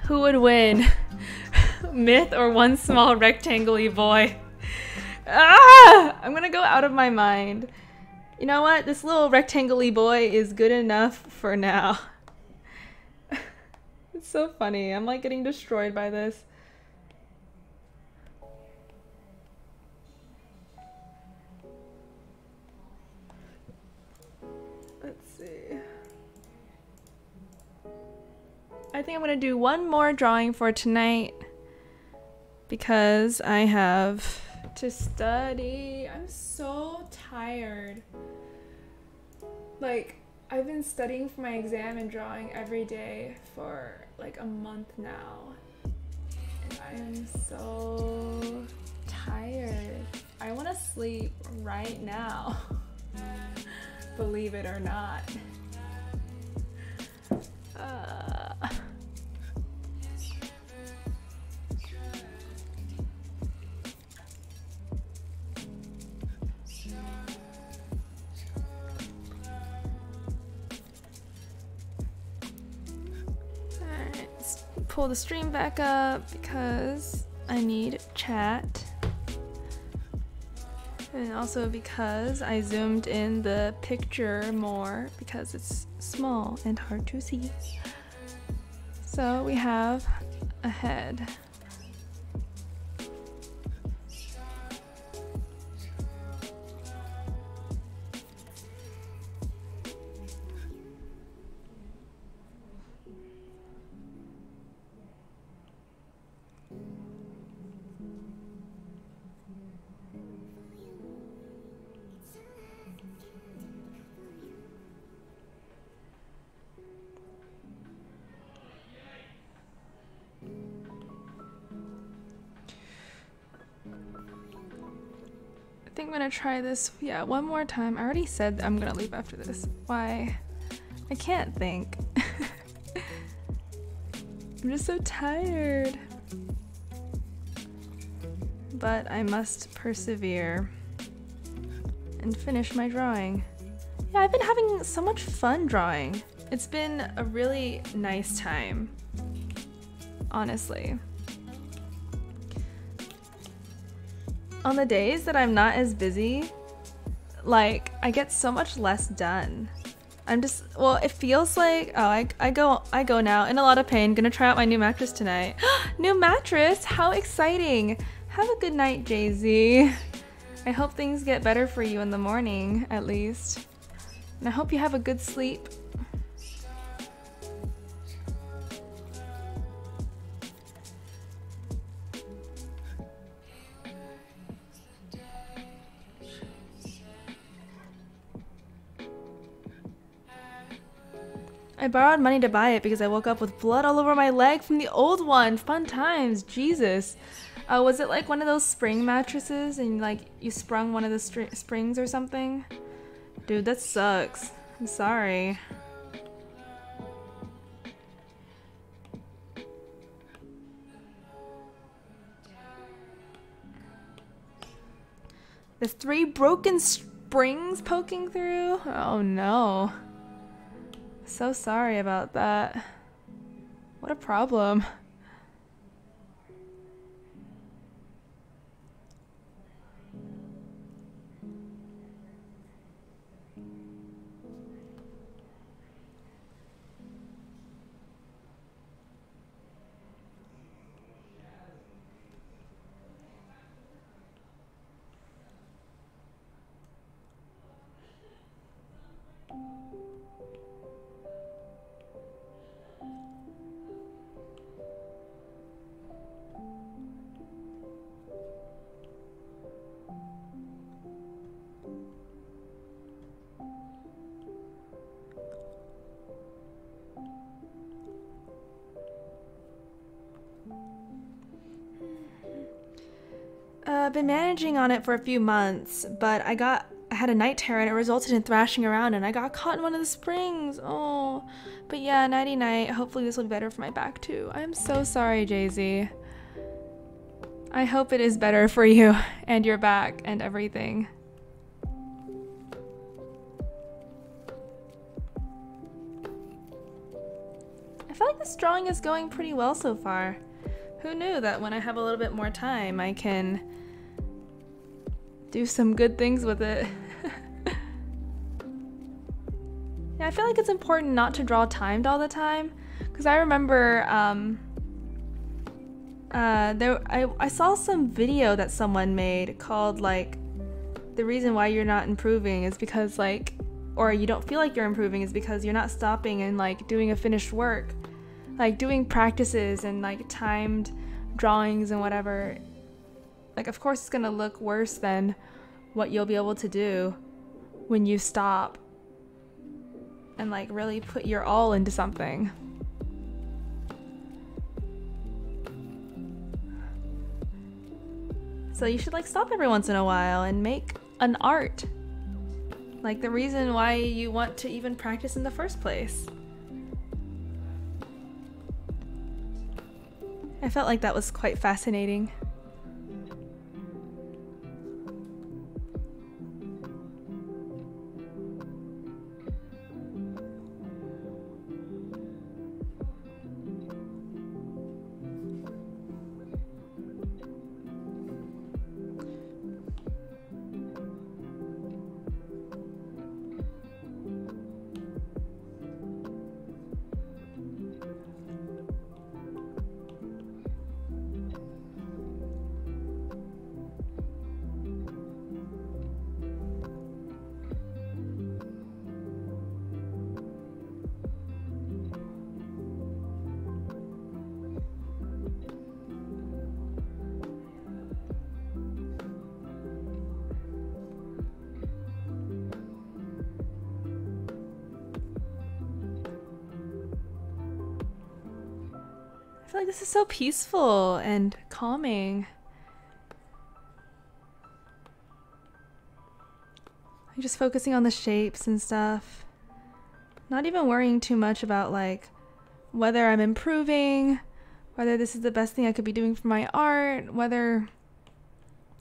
A: Who would win? Myth or one small rectangle-y boy? Ah! I'm gonna go out of my mind. You know what? This little rectangle-y boy is good enough for now. It's so funny. I'm like getting destroyed by this. Let's see. I think I'm gonna do one more drawing for tonight because I have to study. I'm so tired. Like, I've been studying for my exam and drawing every day for like a month now. And I am so tired. I want to sleep right now. Believe it or not. Alright, let's pull the stream back up because I need chat. And also because I zoomed in the picture more because it's small and hard to see. So we have a head. think I'm gonna try this, yeah, one more time. I already said I'm gonna leave after this. Why? I can't think. I'm just so tired. But I must persevere and finish my drawing. Yeah, I've been having so much fun drawing. It's been a really nice time, honestly. On the days that I'm not as busy, like, I get so much less done. I'm just, well, it feels like, oh, I go now in a lot of pain. Gonna try out my new mattress tonight. New mattress, how exciting. Have a good night, Jay-Z. I hope things get better for you in the morning, at least. And I hope you have a good sleep. I borrowed money to buy it because I woke up with blood all over my leg from the old one. Fun times, Jesus. Was it like one of those spring mattresses and like you sprung one of the springs or something? Dude, that sucks. I'm sorry. The 3 broken springs poking through? Oh no. So sorry about that. What a problem. I've been managing on it for a few months, but I had a night terror and it resulted in thrashing around and I got caught in one of the springs. Oh, but yeah, nighty night. Hopefully this will be better for my back too. I'm so sorry, Jay-Z. I hope it is better for you and your back and everything. I feel like this drawing is going pretty well so far. Who knew that when I have a little bit more time, I can do some good things with it. Yeah, I feel like it's important not to draw timed all the time, because I remember I saw some video that someone made called like the reason why you're not improving is because like, or you don't feel like you're improving is because you're not stopping and like doing a finished work, like doing practices and like timed drawings and whatever. Like, of course it's gonna look worse than what you'll be able to do when you stop and like really put your all into something. So you should like stop every once in a while and make an art. Like the reason why you want to even practice in the first place. I felt like that was quite fascinating. I feel like this is so peaceful and calming. Just focusing on the shapes and stuff. Not even worrying too much about like whether I'm improving, whether this is the best thing I could be doing for my art, whether,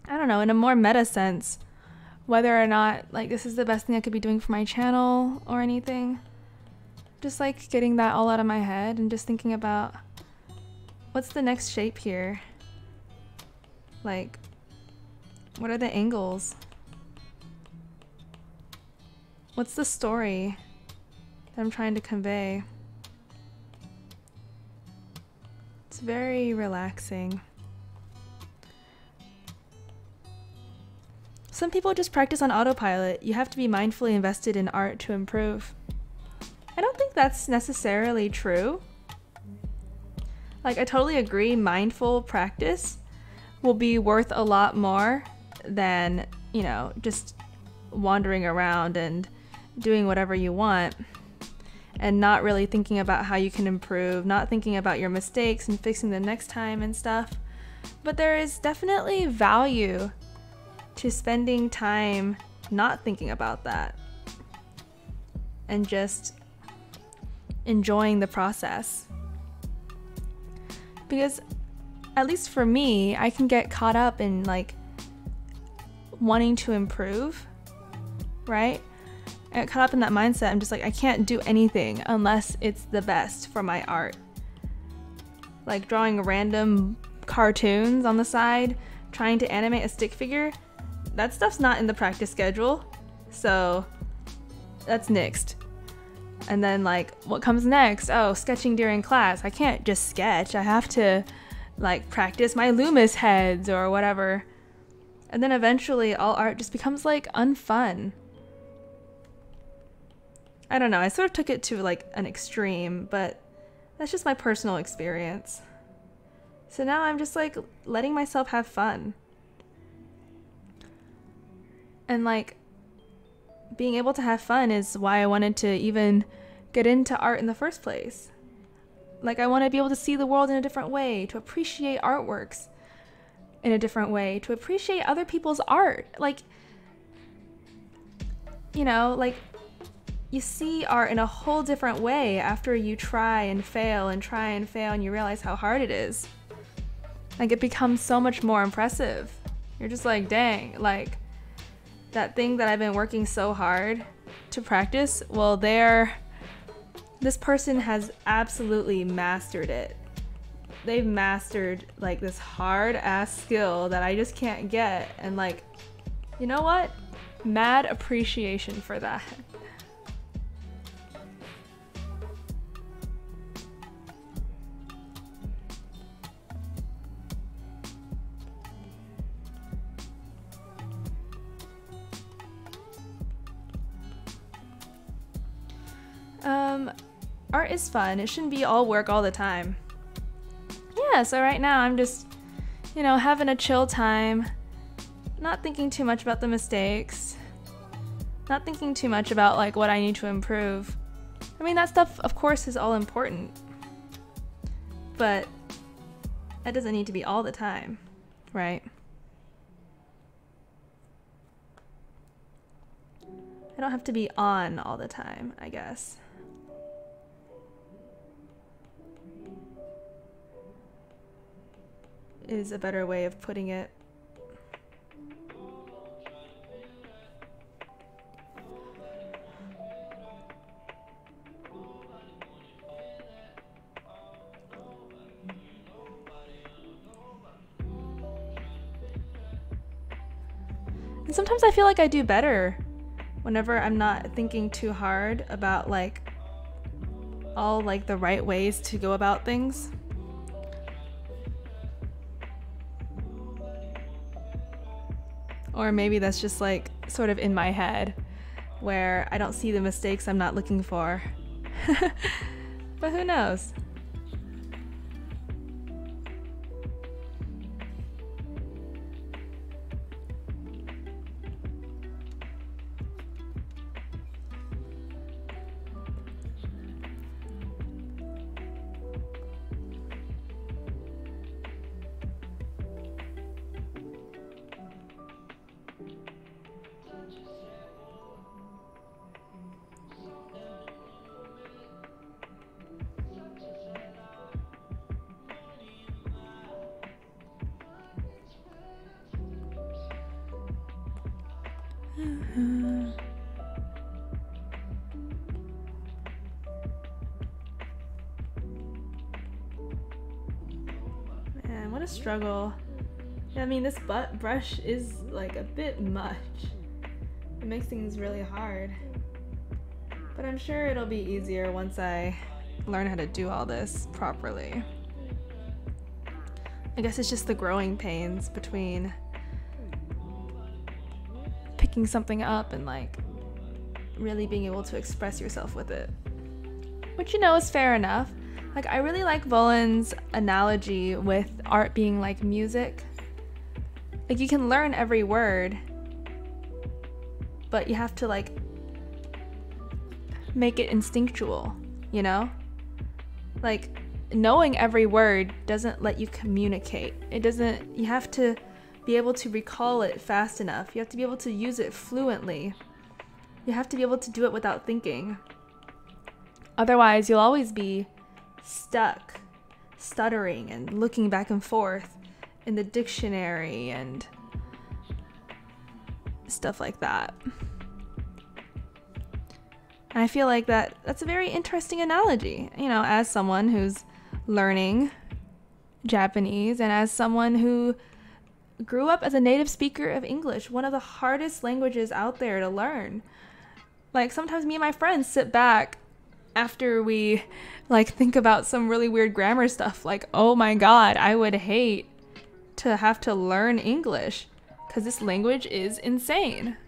A: I don't know, in a more meta sense, whether or not like this is the best thing I could be doing for my channel or anything. Just like getting that all out of my head and just thinking about what's the next shape here? Like, what are the angles? What's the story that I'm trying to convey? It's very relaxing. Some people just practice on autopilot. You have to be mindfully invested in art to improve. I don't think that's necessarily true. Like, I totally agree, mindful practice will be worth a lot more than, you know, just wandering around and doing whatever you want and not really thinking about how you can improve, not thinking about your mistakes and fixing them next time and stuff. But there is definitely value to spending time not thinking about that and just enjoying the process. Because at least for me, I can get caught up in like wanting to improve, right? I get caught up in that mindset. I'm just like, I can't do anything unless it's the best for my art. Like drawing random cartoons on the side, trying to animate a stick figure, that stuff's not in the practice schedule, so that's nixed. And then like, what comes next? Oh, sketching during class. I can't just sketch. I have to like practice my Loomis heads or whatever. And then eventually all art just becomes like unfun. I don't know, I sort of took it to like an extreme, but that's just my personal experience. So now I'm just like letting myself have fun. And like being able to have fun is why I wanted to even get into art in the first place. Like I want to be able to see the world in a different way, to appreciate artworks in a different way, to appreciate other people's art. Like, you know, like you see art in a whole different way after you try and fail and you realize how hard it is. Like it becomes so much more impressive. You're just like, dang, like that thing that I've been working so hard to practice, well, this person has absolutely mastered it. They've mastered like this hard ass skill that I just can't get, and like, you know what? Mad appreciation for that. Art is fun. It shouldn't be all work all the time. Yeah, so right now I'm just, you know, having a chill time, not thinking too much about the mistakes, not thinking too much about like what I need to improve. I mean, that stuff of course is all important, but that doesn't need to be all the time, right? I don't have to be on all the time, I guess. Is a better way of putting it. And sometimes I feel like I do better whenever I'm not thinking too hard about like all like the right ways to go about things. Or maybe that's just like sort of in my head where I don't see the mistakes I'm not looking for. But who knows? a struggle. I mean, this butt brush is like a bit much. It makes things really hard. But I'm sure it'll be easier once I learn how to do all this properly. I guess it's just the growing pains between picking something up and like really being able to express yourself with it. Which, you know, is fair enough. Like, I really like Volan's analogy with art being like music. Like, you can learn every word, but you have to like make it instinctual, you know? Like, knowing every word doesn't let you communicate. You have to be able to recall it fast enough. You have to be able to use it fluently. You have to be able to do it without thinking. Otherwise, you'll always be stuck, stuttering and looking back and forth in the dictionary and stuff like that. And I feel like that's a very interesting analogy, you know, as someone who's learning Japanese and as someone who grew up as a native speaker of English, one of the hardest languages out there to learn. Like, sometimes me and my friends sit back after we like think about some really weird grammar stuff, like, oh my god, I would hate to have to learn English because this language is insane.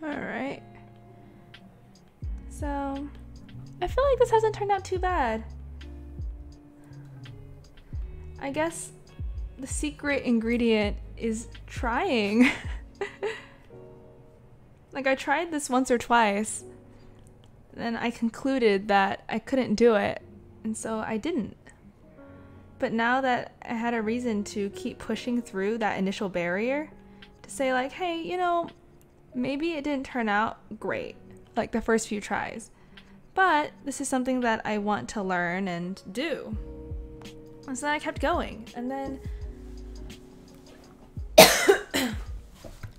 A: Alright. So, I feel like this hasn't turned out too bad. I guess the secret ingredient is trying. Like, I tried this once or twice, then I concluded that I couldn't do it, and so I didn't. But now that I had a reason to keep pushing through that initial barrier, to say like, hey, you know, maybe it didn't turn out great, like the first few tries, but this is something that I want to learn and do. And so then I kept going, and then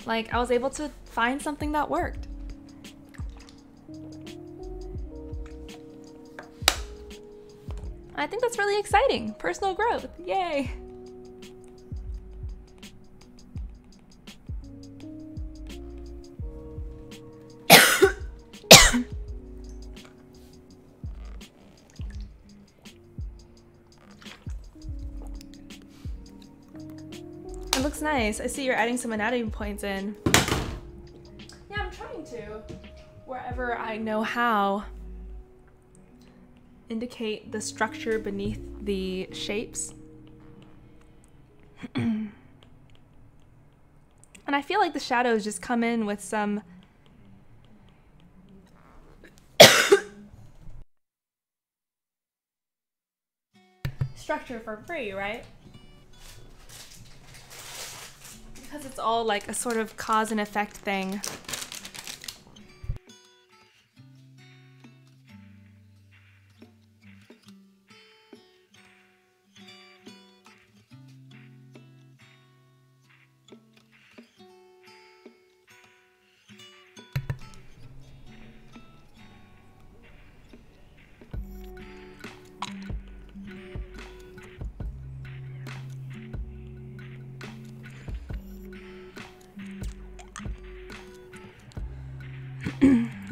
A: like I was able to find something that worked. I think that's really exciting. Personal growth. Yay. It looks nice. I see you're adding some anatomy points in. Yeah, I'm trying to. Wherever I know how. Indicate the structure beneath the shapes. And I feel like the shadows just come in with some structure for free, right? Because it's all like a sort of cause and effect thing.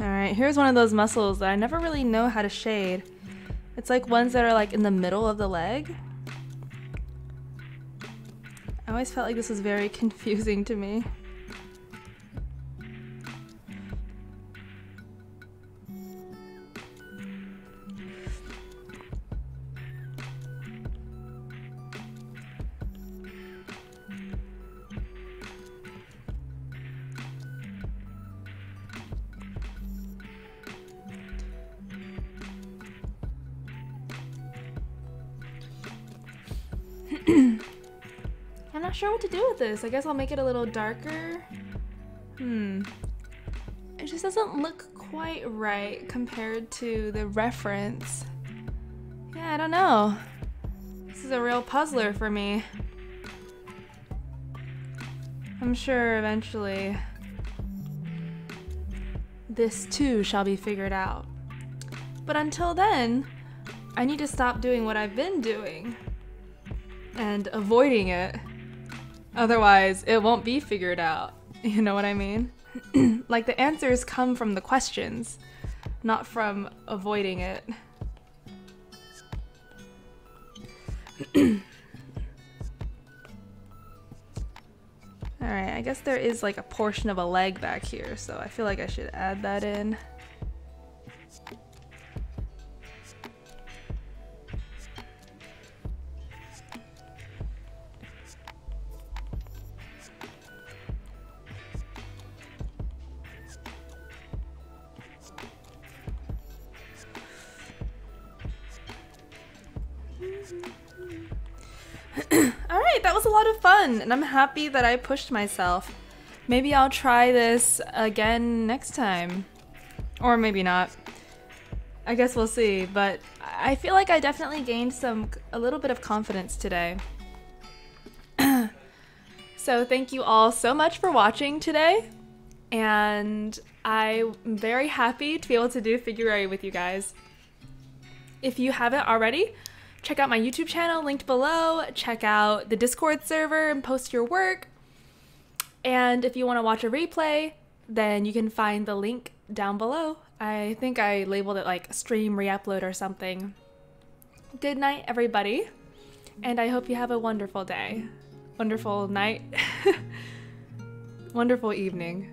A: Alright, here's one of those muscles that I never really know how to shade. It's like ones that are like in the middle of the leg. always felt like this was very confusing to me. I'm not sure what to do with this. I guess I'll make it a little darker. It just doesn't look quite right compared to the reference. Yeah, I don't know. This is a real puzzler for me. I'm sure eventually this too shall be figured out. But until then, I need to stop doing what I've been doing and avoiding it. Otherwise, it won't be figured out. You know what I mean? Like, the answers come from the questions, not from avoiding it. Alright, I guess there is like a portion of a leg back here, so I feel like I should add that in. Alright, that was a lot of fun, and I'm happy that I pushed myself. Maybe I'll try this again next time. Or maybe not. I guess we'll see, but I feel like I definitely gained a little bit of confidence today. So thank you all so much for watching today, and I'm very happy to be able to do Figuary with you guys. If you haven't already, check out my YouTube channel linked below, check out the Discord server and post your work. And if you want to watch a replay, then you can find the link down below. I think I labeled it like stream re-upload or something. Good night, everybody, and I hope you have a wonderful day. Wonderful night. Wonderful evening.